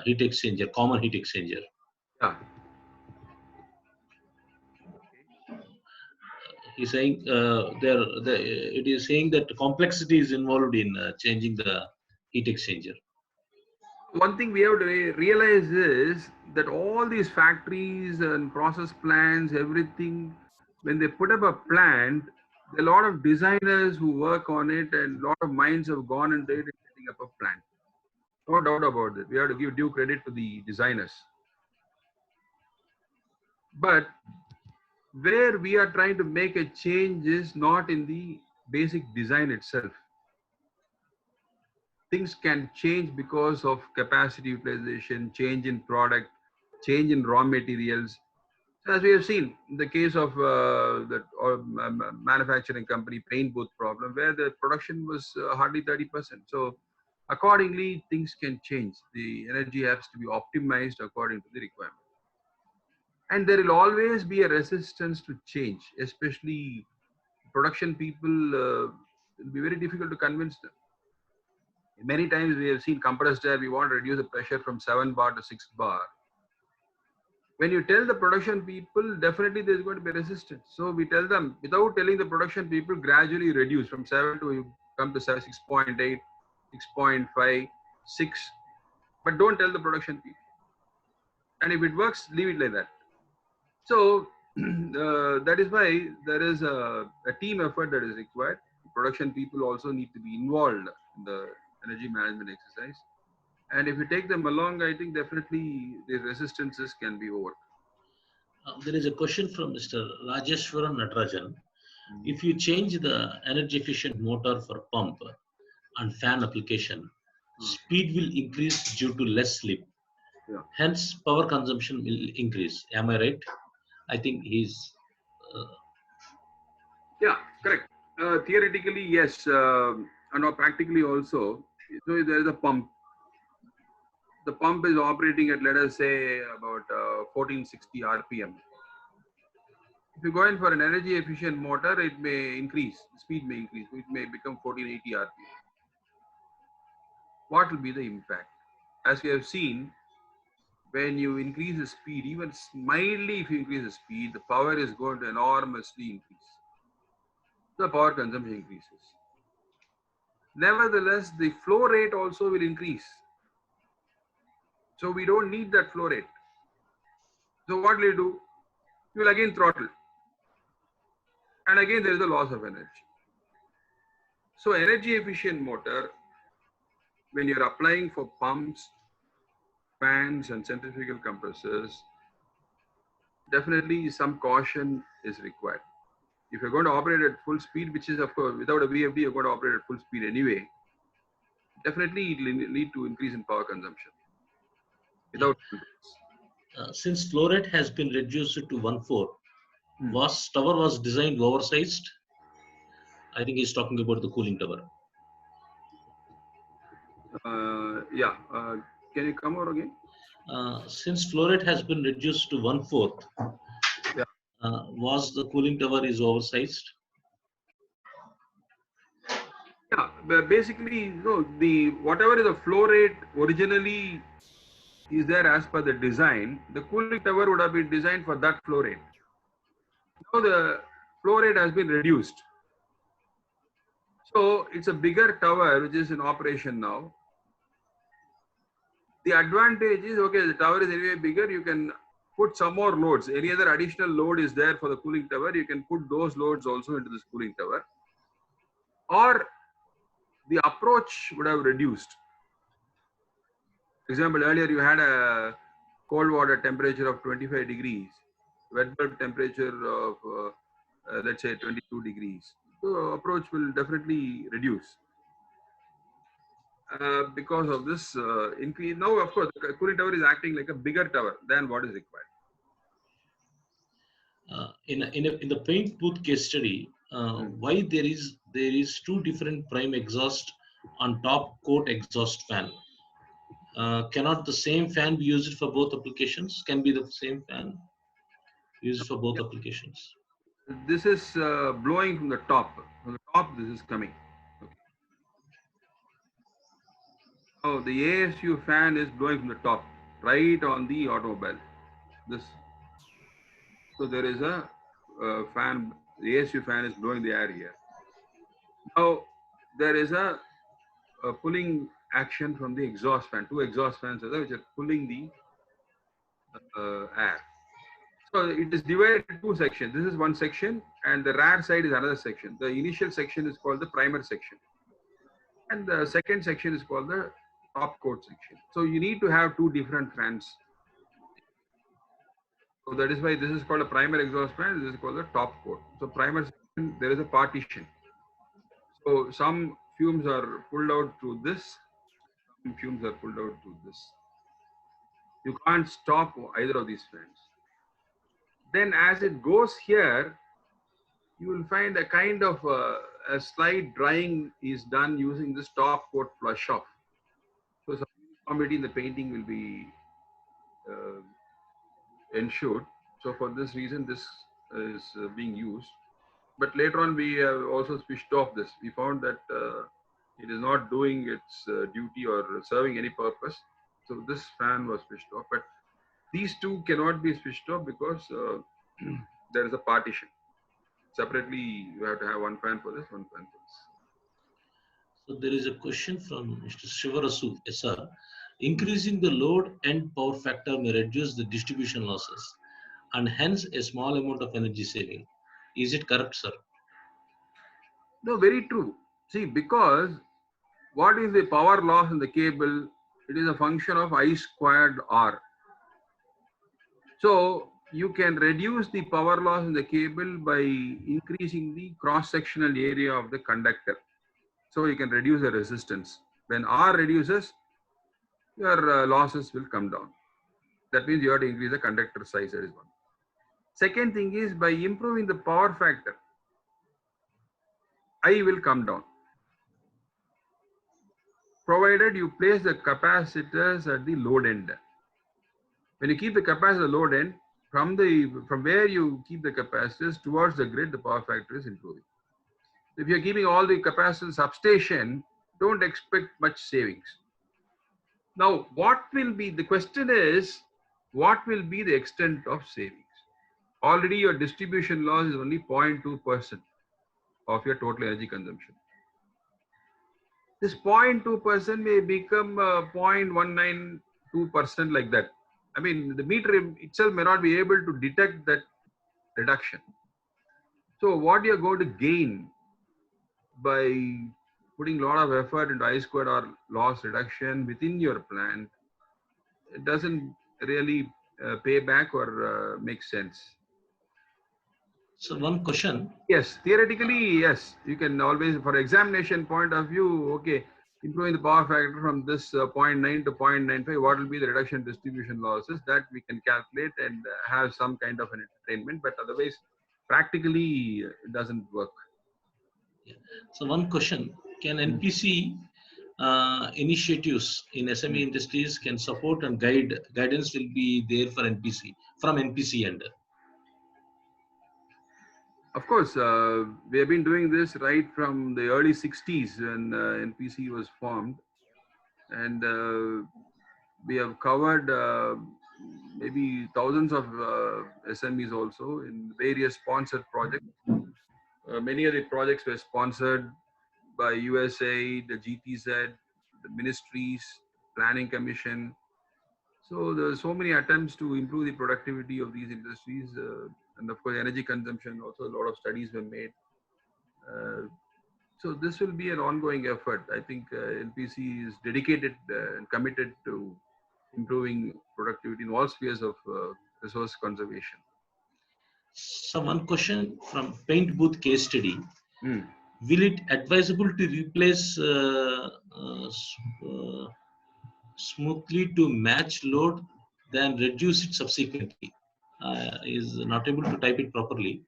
heat exchanger, common heat exchanger. Yeah. He's saying it is saying that complexity is involved in changing the heat exchanger. One thing we have to realize is that all these factories and process plants, everything, when they put up a plant, there are a lot of designers who work on it, and a lot of minds have gone into it in setting up a plant. No doubt about it. We have to give due credit to the designers. But where we are trying to make a change is not in the basic design itself. Things can change because of capacity utilization, change in product, change in raw materials. So as we have seen in the case of the manufacturing company paint booth problem, where the production was hardly 30%. So accordingly, things can change. The energy has to be optimized according to the requirement. And there will always be a resistance to change, especially production people. It will be very difficult to convince them. Many times we have seen compressed air, we want to reduce the pressure from 7 bar to 6 bar. When you tell the production people, definitely there's going to be resistance. So we tell them, without telling the production people, gradually reduce from 7 to come to 6.8, 6.5, 6. But don't tell the production people. And if it works, leave it like that. So that is why there is a team effort that is required. Production people also need to be involved in the energy management exercise. And if you take them along, I think definitely the resistances can be overcome. There is a question from Mr. Rajeshwaran Natarajan. If you change the energy efficient motor for pump and fan application, speed will increase due to less slip. Yeah. Hence, power consumption will increase. Am I right? I think he's. Yeah, correct. Theoretically, yes, and practically also. So there is a pump. The pump is operating at, let us say, about 1460 RPM. If you go in for an energy efficient motor, it may increase, the speed may increase, it may become 1480 RPM. What will be the impact? As we have seen, when you increase the speed, even mildly if you increase the speed, the power is going to enormously increase. The power consumption increases. Nevertheless, the flow rate also will increase. So we don't need that flow rate. So what will you do? You will again throttle. And again, there is a loss of energy. So energy efficient motor, when you're applying for pumps, fans, and centrifugal compressors, definitely some caution is required. If you're going to operate at full speed, which is of course without a VFD, you're going to operate at full speed anyway, definitely it will lead to increase in power consumption. Without Since flow rate has been reduced to 1/4, tower was designed oversized. I think he's talking about the cooling tower. Yeah, can you come over again? Since flow rate has been reduced to 1/4, Yeah. Was the cooling tower is oversized? Yeah, but basically, the whatever is the flow rate originally is there as per the design, the cooling tower would have been designed for that flow rate. Now the flow rate has been reduced. So it's a bigger tower which is in operation now. The advantage is, okay, the tower is anyway bigger, you can put some more loads. Any other additional load is there for the cooling tower, you can put those loads also into this cooling tower. Or the approach would have reduced. example, earlier you had a cold water temperature of 25 degrees, wet bulb temperature of let's say 22 degrees. So approach will definitely reduce because of this increase. Now, of course, the cooling tower is acting like a bigger tower than what is required. In the paint booth case study, why there is two different prime exhaust on top coat exhaust fan? Cannot the same fan be used for both applications? Can be the same fan used for both applications? This is blowing from the top. From the top, this is coming. Okay. Now, the ASU fan is blowing from the top, right on the automobile. This, so there is a fan. The ASU fan is blowing the air here. Now, there is a pulling action from the exhaust fan. Two exhaust fans are there which are pulling the air. So it is divided into two sections. This is one section, and the rear side is another section. The initial section is called the primer section, and the second section is called the top coat section. So you need to have two different fans. So that is why this is called a primer exhaust fan. This is called the top coat. So primer section, there is a partition. So some fumes are pulled out through this. Some fumes are pulled out through this. You can't stop either of these fans. Then as it goes here, you will find a kind of a slight drying is done using this top coat flush off. So some uniformity in the painting will be ensured. So for this reason, this is being used. But later on, we have also switched off this. We found that it is not doing its duty or serving any purpose. So this fan was switched off. But these two cannot be switched off because there is a partition. Separately, you have to have one fan for this, one fan for this. So there is a question from Mr. Shivarasu, sir. Increasing the load and power factor may reduce the distribution losses and hence a small amount of energy saving. Is it correct, sir? No, very true. See, because what is the power loss in the cable? It is a function of I squared R. So you can reduce the power loss in the cable by increasing the cross-sectional area of the conductor. So you can reduce the resistance. When R reduces, your losses will come down. That means you have to increase the conductor size. That is one. Second thing is by improving the power factor, I will come down. Provided you place the capacitors at the load end. When you keep the capacitor load end, from where you keep the capacitors towards the grid, the power factor is improving. If you're keeping all the capacitors substation, don't expect much savings. Now, the question is, what will be the extent of savings? Already your distribution loss is only 0.2% of your total energy consumption. This 0.2% may become 0.192% like that. I mean, the meter itself may not be able to detect that reduction. So what you're going to gain by putting a lot of effort into I squared R loss reduction within your plant, it doesn't really pay back or make sense. So one question. Yes, theoretically, yes, you can always, for examination point of view, okay, improving the power factor from this 0.9 to 0.95, what will be the reduction distribution losses that we can calculate and have some kind of an entertainment, but otherwise, practically, it doesn't work. Yeah. So one question, can NPC initiatives in SME industries can support and guidance will be there for NPC, from NPC end? Of course, we have been doing this right from the early 60s when NPC was formed, and we have covered maybe thousands of SMEs also in various sponsored projects. Many of the projects were sponsored by USAID, the GTZ, the ministries, planning commission. So there are so many attempts to improve the productivity of these industries, and of course energy consumption. Also, a lot of studies were made. So this will be an ongoing effort. I think NPC is dedicated and committed to improving productivity in all spheres of resource conservation. So one question from paint booth case study. Hmm. Will it advisable to replace smoothly to match load than reduce it subsequently? Is not able to type it properly.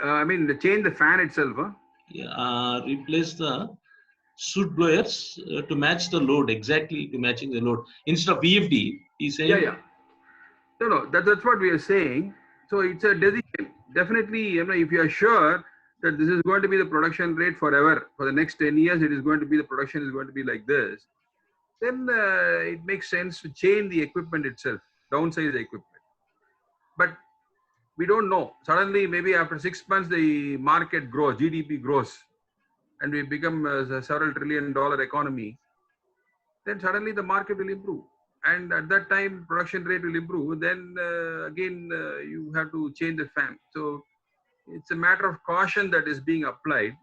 I mean, change the fan itself. Huh? Yeah, replace the soot blowers to match the load, exactly to matching the load. Instead of VFD, he's saying. Yeah, yeah. No, that's what we are saying. So it's a decision. Definitely, if you are sure that this is going to be the production rate forever, for the next 10 years, it is going to be, the production is going to be like this, then it makes sense to change the equipment itself, downsize the equipment. But we don't know. Suddenly, maybe after 6 months, the market grows, GDP grows, and we become a several $1 trillion economy. Then suddenly the market will improve. And at that time, production rate will improve. Then again, you have to change the fan. So it's a matter of caution that is being applied.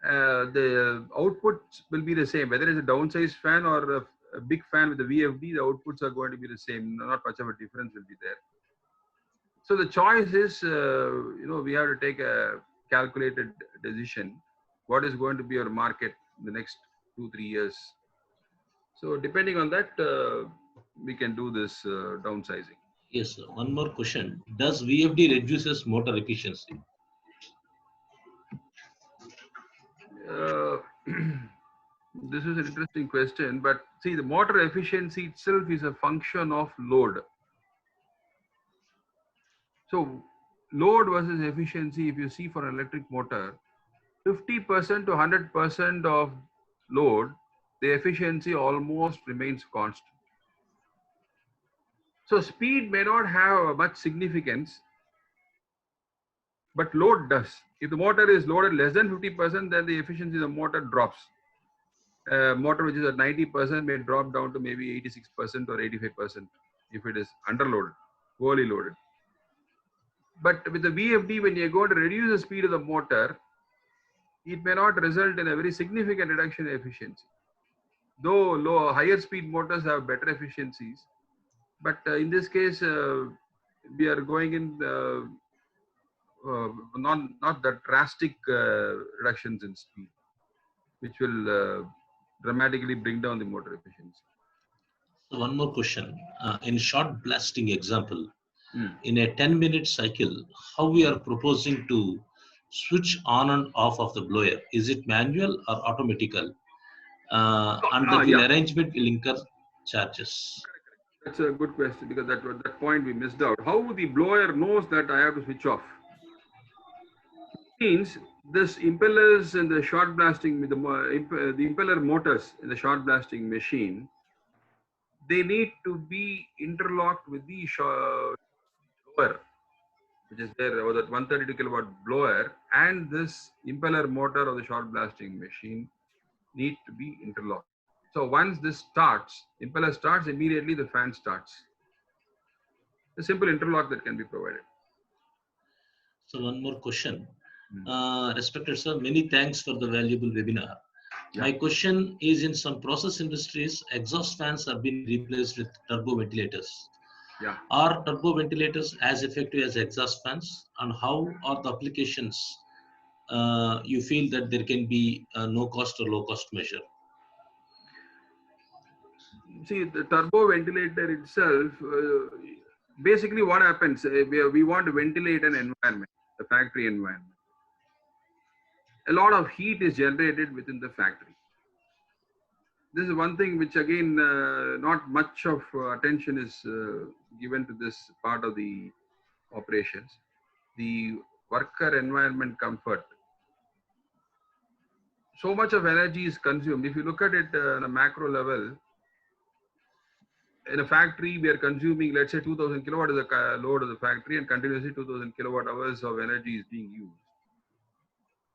The outputs will be the same, whether it's a downsized fan or a big fan with a VFD, the outputs are going to be the same. Not much of a difference will be there. So the choice is, we have to take a calculated decision. What is going to be our market in the next 2-3 years? So depending on that, we can do this downsizing. Yes, sir. One more question. Does VFD reduces motor efficiency? This is an interesting question, but see, the motor efficiency itself is a function of load. So load versus efficiency, if you see for an electric motor, 50% to 100% of load, the efficiency almost remains constant. So speed may not have much significance, but load does. If the motor is loaded less than 50%, then the efficiency of the motor drops. Motor which is at 90% may drop down to maybe 86% or 85% if it is underloaded, overly loaded. But with the VFD, when you're going to reduce the speed of the motor, it may not result in a very significant reduction in efficiency. Though higher speed motors have better efficiencies, but in this case, we are going in not that drastic reductions in speed, which will dramatically bring down the motor efficiency. So one more question. In short blasting example, Mm. in a 10-minute cycle, how we are proposing to switch on and off of the blower? Is it manual or automatical? And that will Yeah. arrangement will incur charges. That's a good question, because that point we missed out. How the blower knows that I have to switch off? Means this impellers in the short blasting, the impeller motors in the short blasting machine, they need to be interlocked with the blower, which is there, or that 132 kilowatt blower, and this impeller motor of the short blasting machine need to be interlocked. So once this starts, impeller starts, immediately the fan starts. A simple interlock that can be provided. So one more question. Respected sir, many thanks for the valuable webinar. Yeah. My question is, in some process industries, exhaust fans have been replaced with turbo ventilators. Yeah. Are turbo ventilators as effective as exhaust fans? And how are the applications you feel that there can be a no cost or low cost measure? See, the turbo ventilator itself, basically what happens, we want to ventilate an environment, the factory environment. A lot of heat is generated within the factory. This is one thing which, again, not much of attention is given to this part of the operations. The worker environment comfort. So much of energy is consumed. If you look at it on a macro level, in a factory, we are consuming, let's say, 2000 kilowatt is the load of the factory, and continuously 2000 kilowatt hours of energy is being used.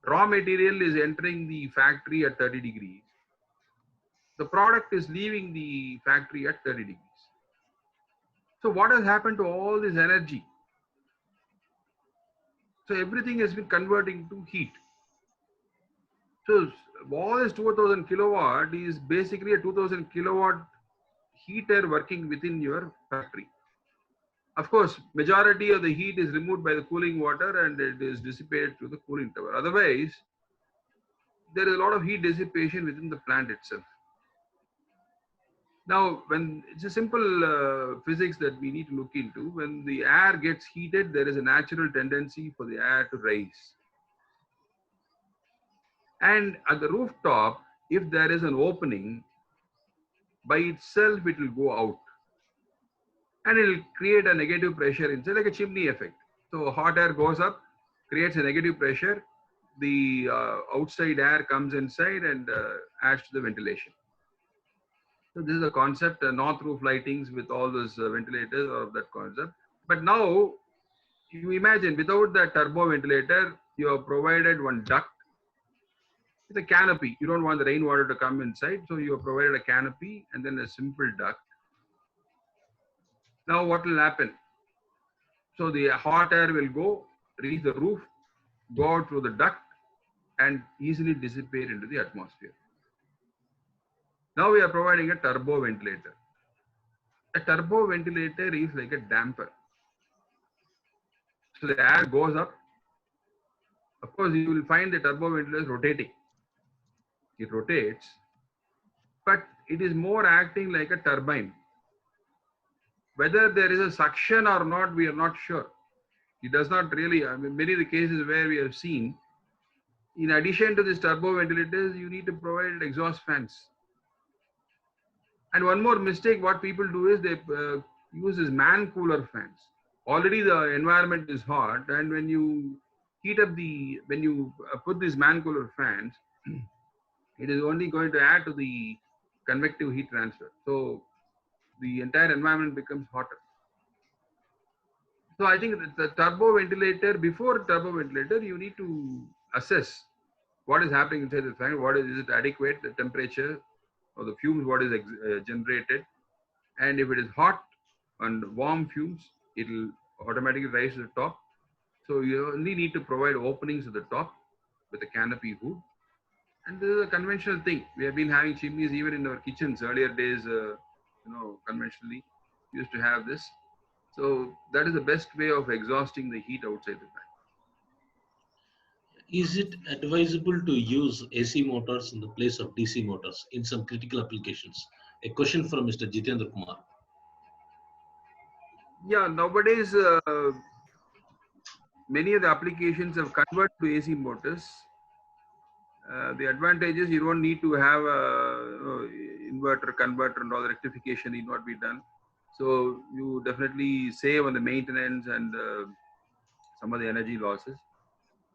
Raw material is entering the factory at 30 degrees. The product is leaving the factory at 30 degrees. So what has happened to all this energy? So everything has been converting to heat. So all this 2000 kilowatt is basically a 2000 kilowatt heater working within your factory. Of course, majority of the heat is removed by the cooling water and it is dissipated through the cooling tower. Otherwise, there is a lot of heat dissipation within the plant itself. Now, when it's a simple physics that we need to look into, when the air gets heated, there is a natural tendency for the air to rise. And at the rooftop, if there is an opening, by itself it will go out. And it will create a negative pressure inside, like a chimney effect. So hot air goes up, creates a negative pressure. The outside air comes inside and adds to the ventilation. So this is a concept, north roof lightings with all those ventilators of that concept. But now you imagine without the turbo ventilator, you have provided one duct with a canopy. You don't want the rainwater to come inside, so you have provided a canopy and then a simple duct. Now what will happen? So the hot air will go, reach the roof, go out through the duct and easily dissipate into the atmosphere. Now we are providing a turbo ventilator. A turbo ventilator is like a damper. So the air goes up. Of course, you will find the turbo ventilator rotating. It rotates, but it is more acting like a turbine. Whether there is a suction or not, we are not sure. It does not really, I mean, many of the cases where we have seen, in addition to these turbo ventilators, you need to provide exhaust fans. And one more mistake, what people do is they use these man cooler fans. Already the environment is hot, and when you heat up when you put these man cooler fans, it is only going to add to the convective heat transfer. So the entire environment becomes hotter. So I think that the turbo ventilator, before turbo ventilator, you need to assess what is happening inside the fan. Is it adequate, the temperature or the fumes, what is generated. And if it is hot and warm fumes, it will automatically rise to the top. So you only need to provide openings at the top with a canopy hood. And this is a conventional thing. We have been having chimneys even in our kitchens. Earlier days, conventionally, we used to have this. So that is the best way of exhausting the heat outside the fan. Is it advisable to use AC motors in the place of DC motors in some critical applications? A question from Mr. Jitendra Kumar. Yeah, nowadays, many of the applications have converted to AC motors. The advantage is you don't need to have a inverter, converter, and all the rectification need not be done. So you definitely save on the maintenance and some of the energy losses.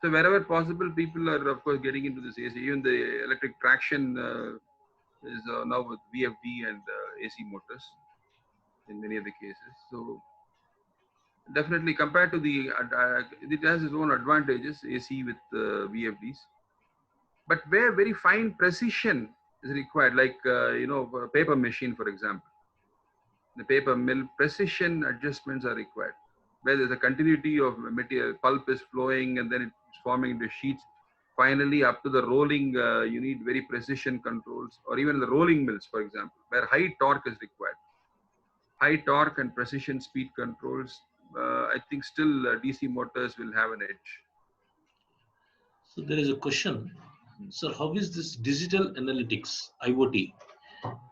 So wherever possible, people are of course getting into this AC. Even the electric traction is now with VFD and AC motors in many of the cases. So definitely compared to the, it has its own advantages, AC with VFDs. But where very fine precision is required, like, for a paper machine, for example, the paper mill, precision adjustments are required. Where there's a continuity of material, pulp is flowing and then it's forming into sheets. Finally, up to the rolling, you need very precision controls, or even the rolling mills, for example, where high torque is required. High torque and precision speed controls, I think still DC motors will have an edge. So there is a question. Sir, how is this digital analytics, IoT,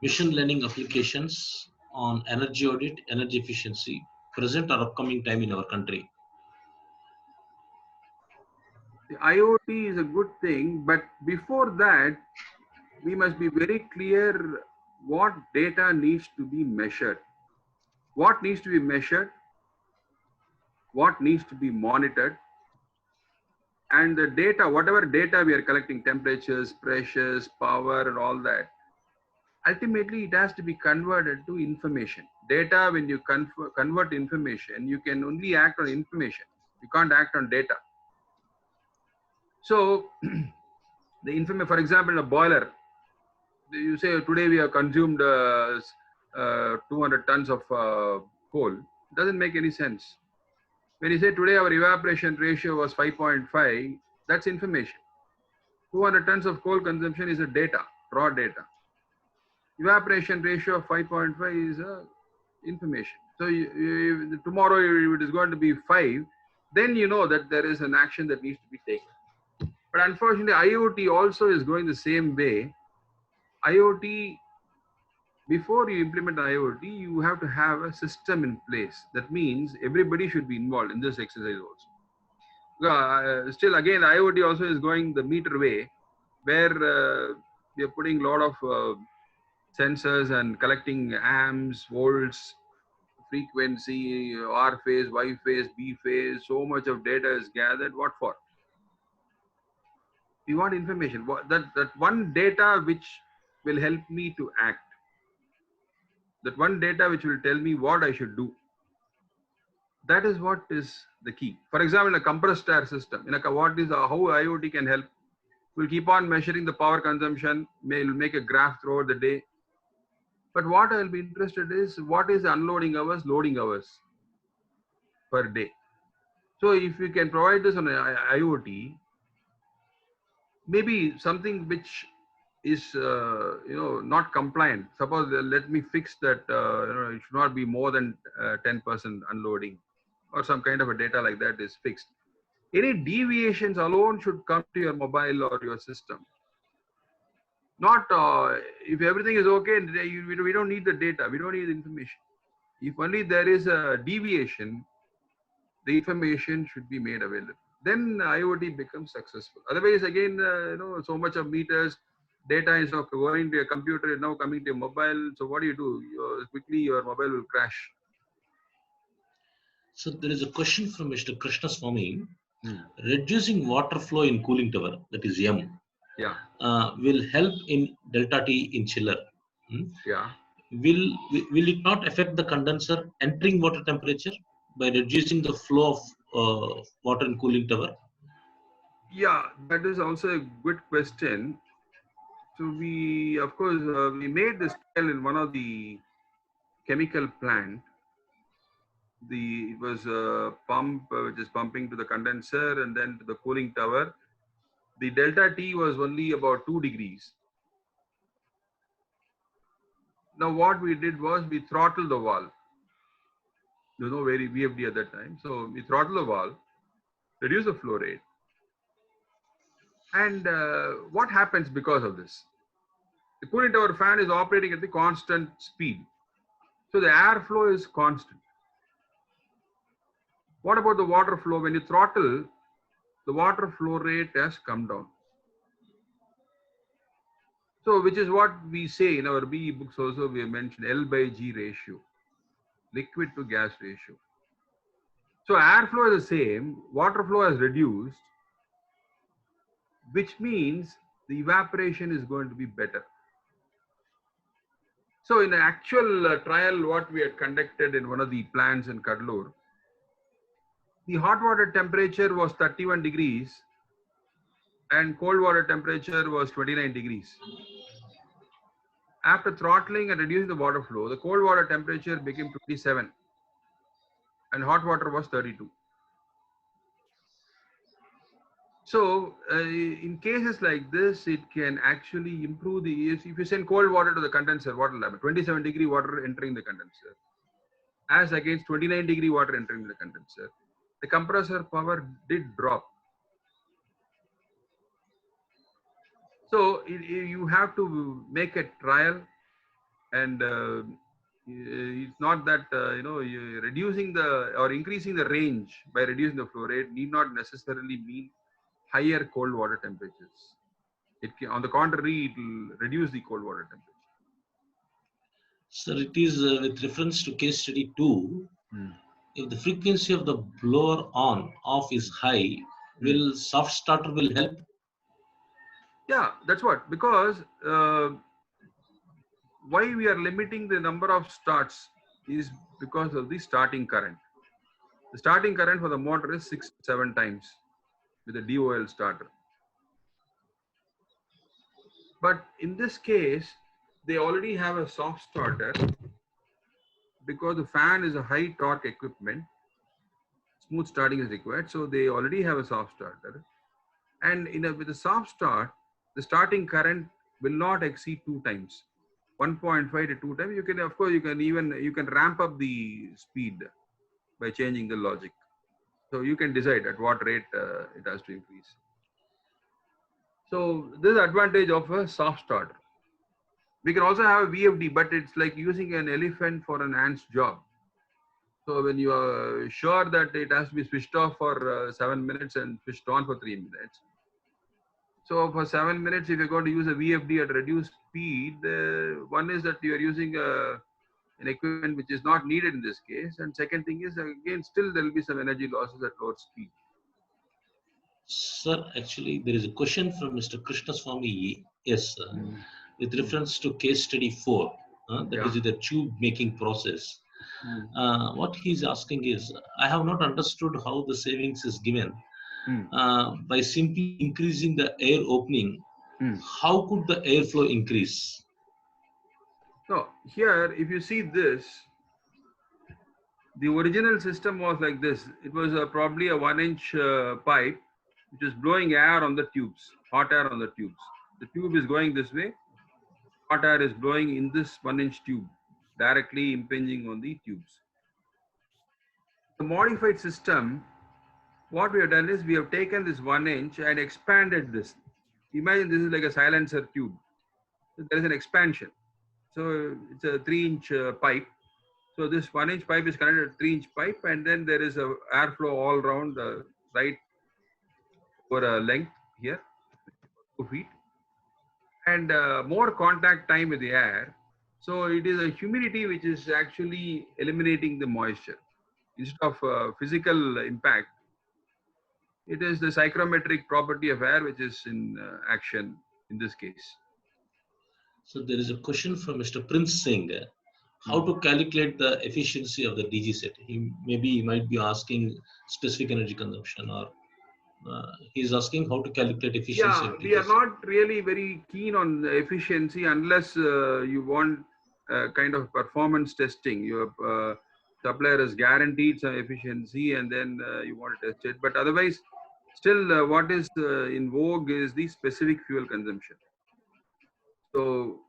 machine learning applications on energy audit, energy efficiency, present or upcoming time in our country? The IoT is a good thing, but before that, we must be very clear what data needs to be measured. What needs to be measured, what needs to be monitored, and the data, whatever data we are collecting, temperatures, pressures, power, and all that, ultimately it has to be converted to information. Data, when you convert information, you can only act on information. You can't act on data. So the information, for example, in a boiler, you say today we have consumed 200 tons of coal. It doesn't make any sense. When you say today our evaporation ratio was 5.5, that's information. 200 tons of coal consumption is a data, raw data. Evaporation ratio of 5.5 is information. So tomorrow if it is going to be 5, then you know that there is an action that needs to be taken. But unfortunately, IoT also is going the same way. IoT, before you implement IoT, you have to have a system in place. That means everybody should be involved in this exercise also. Still, again, IoT also is going the meter way, where we are putting a lot of sensors and collecting amps, volts, frequency, R phase, Y phase, B phase. So much of data is gathered. What for? We want information. That one data which will help me to act. That one data which will tell me what I should do. That is what is the key. For example, in a compressed air system, how IoT can help? We'll keep on measuring the power consumption. We'll make a graph throughout the day. But what I'll be interested is what is the unloading hours, loading hours per day. So if we can provide this on IoT, maybe something which is not compliant. Suppose let me fix that it should not be more than 10% unloading, or some kind of a data like that is fixed. Any deviations alone should come to your mobile or your system. Not if everything is okay, we don't need the data, we don't need the information. If only there is a deviation, the information should be made available. Then IoT becomes successful. Otherwise, again, so much of meters, data is of going to a computer, is now coming to a mobile. So what do? Quickly your mobile will crash. So there is a question from Mr. Krishna Swami. Reducing water flow in cooling tower, that is M, Yeah. Will help in delta T in chiller. Yeah. Will it not affect the condenser entering water temperature by reducing the flow of water in cooling tower? Yeah, that is also a good question. So we, of course, we made this trial in one of the chemical plant. It was a pump which is pumping to the condenser and then to the cooling tower. The delta T was only about 2 degrees. Now what we did was we throttled the valve. There's no very VFD at that time. So we throttle the valve, reduce the flow rate. And what happens because of this? The cooling tower fan is operating at the constant speed. So the airflow is constant. What about the water flow? When you throttle, the water flow rate has come down. So which is what we say in our BE books also, we have mentioned L by G ratio, liquid to gas ratio. So airflow is the same, water flow has reduced, which means the evaporation is going to be better. So in the actual trial, what we had conducted in one of the plants in Kadalur, the hot water temperature was 31 degrees and cold water temperature was 29 degrees. After throttling and reducing the water flow, the cold water temperature became 27 and hot water was 32. So in cases like this, it can actually improve if you send cold water to the condenser, what will happen? 27-degree water entering the condenser as against 29-degree water entering the condenser. The compressor power did drop. So you have to make a trial, and it's not that reducing or increasing the range by reducing the flow rate need not necessarily mean higher cold water temperatures. On the contrary, it will reduce the cold water temperature. Sir, it is with reference to case study 2. If the frequency of the blower on off is high, will soft starter will help? Yeah, that's what, because why we are limiting the number of starts is because of the starting current. The starting current for the motor is 6-7 times with a DOL starter. But in this case, they already have a soft starter because the fan is a high torque equipment. Smooth starting is required. So they already have a soft starter. And with a soft start, the starting current will not exceed 2 times. 1.5 to 2 times. You can, of course, you can ramp up the speed by changing the logic. So you can decide at what rate it has to increase. So this is the advantage of a soft starter. We can also have a VFD, but it's like using an elephant for an ant's job. So when you are sure that it has to be switched off for 7 minutes and switched on for 3 minutes. So for 7 minutes, if you're going to use a VFD at reduced speed, one is that you are using an equipment which is not needed in this case. And second thing is, again, still there will be some energy losses at lower speed. Sir, actually, there is a question from Mr. Krishna Swami. Yes, with reference to case study 4, that is the tube making process. What he's asking is, I have not understood how the savings is given. By simply increasing the air opening, how could the airflow increase? So here, if you see this, the original system was like this. It was probably a 1-inch pipe which is blowing air on the tubes, hot air on the tubes. The tube is going this way, hot air is blowing in this 1-inch tube, directly impinging on the tubes. The modified system, what we have done is we have taken this 1 inch and expanded this. Imagine this is like a silencer tube. So there is an expansion. So it's a 3-inch pipe. So this 1-inch pipe is connected to a 3-inch pipe, and then there is a airflow all around the right over a length here, 2 feet, and more contact time with the air. So it is a humidity which is actually eliminating the moisture. Instead of physical impact, it is the psychrometric property of air which is in action in this case. So there is a question from Mr. Prince Singh. How to calculate the efficiency of the DG set? He might be asking specific energy consumption, or he's asking how to calculate efficiency. Yeah, we are not really very keen on efficiency unless you want kind of performance testing. Your supplier has guaranteed some efficiency, and then you want to test it. But otherwise, still, what is in vogue is the specific fuel consumption. So,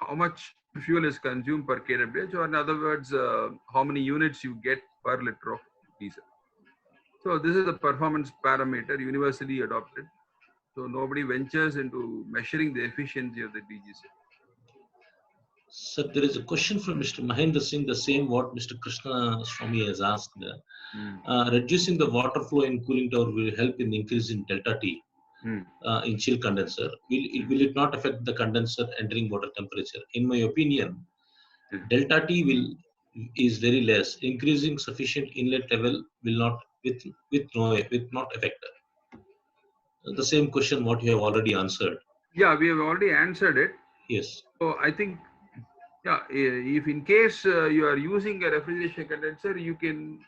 how much fuel is consumed per kWh, or in other words, how many units you get per liter of diesel. So, this is a performance parameter universally adopted. So nobody ventures into measuring the efficiency of the DG set. So there is a question from Mr. Mahendra Singh, the same what Mr. Krishna Swami has asked. Reducing the water flow in cooling tower will help in increasing delta T in chill condenser. Will it not affect the condenser entering water temperature? In my opinion, delta T is very less. Increasing sufficient inlet level will not not affect it. The same question what you have already answered. Yeah, we have already answered it. Yes. So I think, yeah, if in case you are using a refrigeration condenser, you can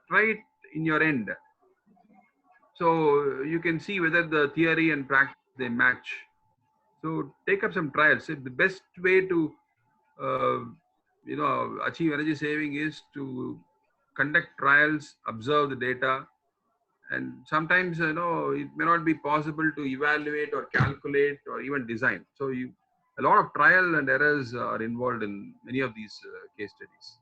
try it in your end. So you can see whether the theory and practice they match. So take up some trials. The best way to achieve energy saving is to conduct trials, observe the data, and sometimes it may not be possible to evaluate or calculate or even design. So a lot of trial and errors are involved in many of these case studies.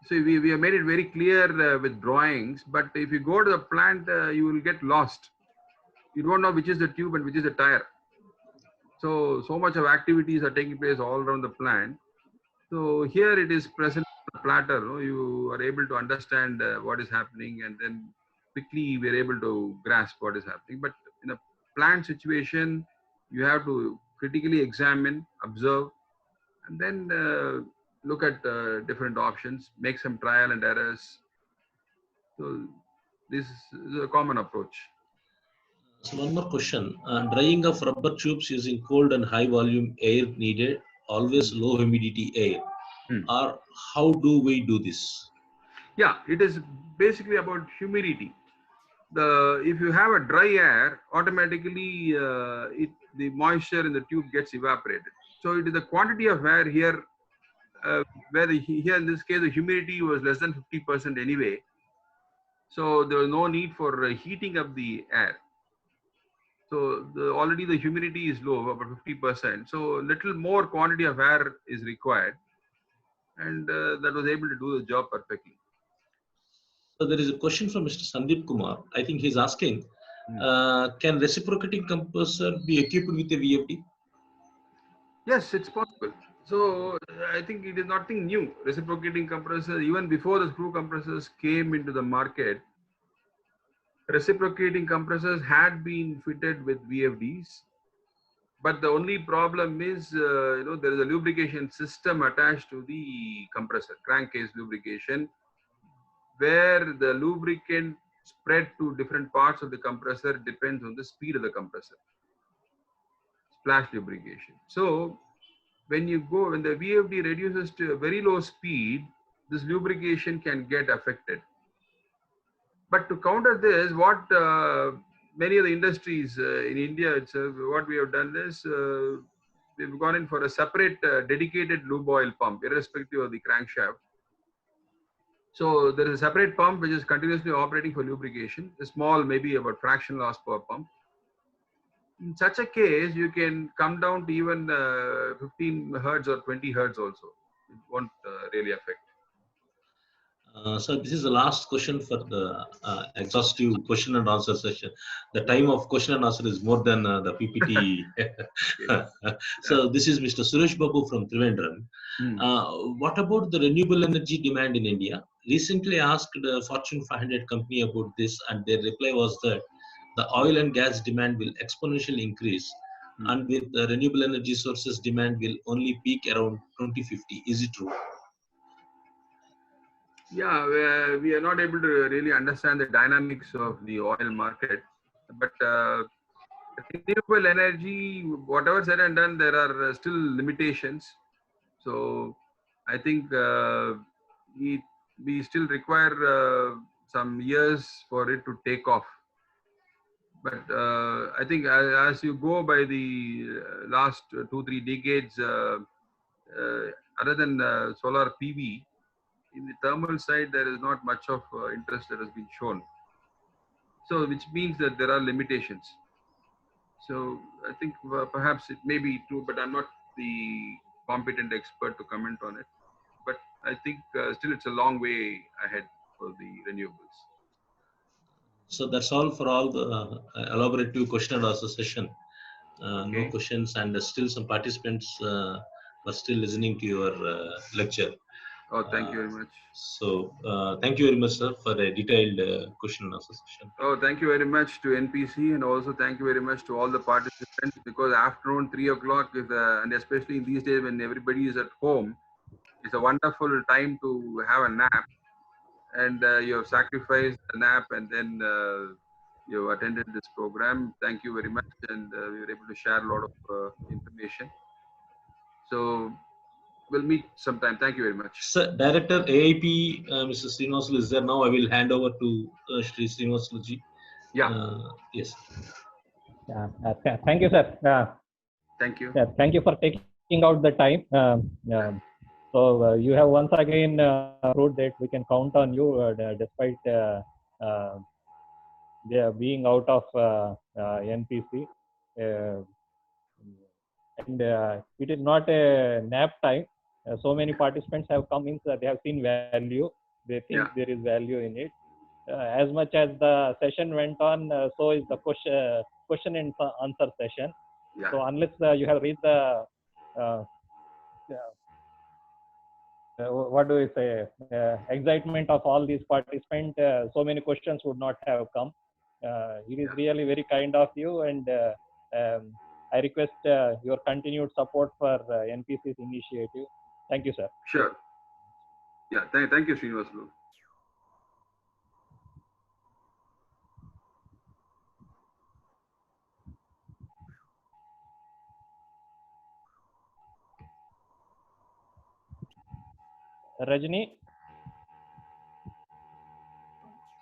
So we have made it very clear with drawings, but if you go to the plant, you will get lost. You don't know which is the tube and which is the tire. So much of activities are taking place all around the plant. So here it is present on a platter. You are able to understand what is happening, and then quickly we are able to grasp what is happening. But in a plant situation, you have to critically examine, observe, and then look at different options, make some trial and errors. So this is a common approach. So one more question. Drying of rubber tubes using cold and high volume air needed, always low humidity air. Or how do we do this? Yeah, it is basically about humidity. If you have a dry air, automatically the moisture in the tube gets evaporated. So it is the quantity of air here, where here in this case the humidity was less than 50% anyway. So there was no need for heating up the air. So already the humidity is low, about 50%. So little more quantity of air is required, and that was able to do the job perfectly. So there is a question from Mr. Sandeep Kumar. I think he's asking, can reciprocating compressor be equipped with a VFD? Yes, it's possible. So I think it is nothing new. Reciprocating compressors, even before the screw compressors came into the market, reciprocating compressors had been fitted with VFDs. But the only problem is, there is a lubrication system attached to the compressor, crankcase lubrication, where the lubricant spread to different parts of the compressor depends on the speed of the compressor, splash lubrication. So when the VFD reduces to a very low speed, this lubrication can get affected. But to counter this, what many of the industries in India itself, what we have done is we've gone in for a separate dedicated lube oil pump, irrespective of the crankshaft. So there is a separate pump which is continuously operating for lubrication, a small, maybe about fractional horsepower pump. In such a case, you can come down to even 15 hertz or 20 hertz also. It won't really affect. So this is the last question for the exhaustive question and answer session. The time of question and answer is more than the PPT. So this is Mr. Suresh Babu from Trivandrum. What about the renewable energy demand in India? Recently asked the Fortune 500 company about this, and their reply was that the oil and gas demand will exponentially increase, and with the renewable energy sources, demand will only peak around 2050. Is it true? Yeah, we are not able to really understand the dynamics of the oil market, but renewable energy, whatever said and done, there are still limitations. So I think we still require some years for it to take off. But I think as you go by the last 2-3 decades, other than solar PV, in the thermal side, there is not much of interest that has been shown. So, which means that there are limitations. So, I think perhaps it may be true, but I'm not the competent expert to comment on it. But I think still it's a long way ahead for the renewables. So that's all for all the elaborative question and answer session. Okay. No questions, and still some participants are still listening to your lecture. Oh, thank you very much. So thank you very much, sir, for a detailed question and answer session. Oh, thank you very much to NPC, and also thank you very much to all the participants, because afternoon 3 o'clock is, and especially in these days when everybody is at home, it's a wonderful time to have a nap. And you have sacrificed the nap, and then you have attended this program. Thank you very much, and we were able to share a lot of information. So we'll meet sometime. Thank you very much. Sir, Director AIP, Mr. Srinivasulu is there now. I will hand over to Shri Srinivasulu ji. Yeah. Yes. Thank you, sir. Thank you. Thank you for taking out the time. So you have once again proved that we can count on you despite being out of NPC. And it is not a nap time. So many participants have come in, they have seen value. They think there is value in it. As much as the session went on, so is the question and answer session. Yeah. So unless you have reached the what do we say, excitement of all these participants, so many questions would not have come. It is really very kind of you, and I request your continued support for NPC's initiative. Thank you, sir. Sure. Yeah, thank you, Srinivasulu. Rajni?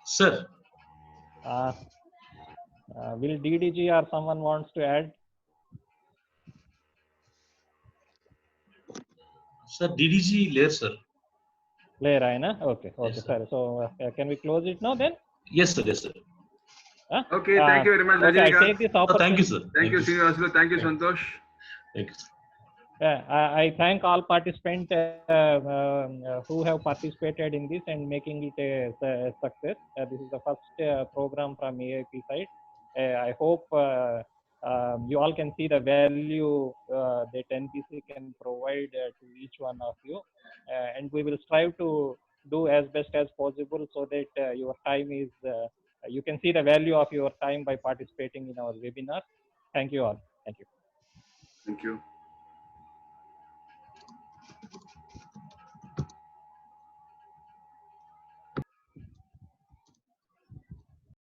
Sir. Will DDG or someone wants to add? Sir, DDG layer, sir. Layer, right? Okay, yes, sir. So can we close it now then? Yes, sir. Yes, sir. Huh? Okay, thank you very much, Okay, I Rajinikanth. take this Oh, opportunity. thank you, sir. Thank you, sir. Srinivasulu. Thank you, Thank Santosh. Thank you, sir. I thank all participants who have participated in this and making it a success. This is the first program from AIP side. I hope you all can see the value that NPC can provide to each one of you. And we will strive to do as best as possible so that your time is, you can see the value of your time by participating in our webinar. Thank you all. Thank you. Thank you.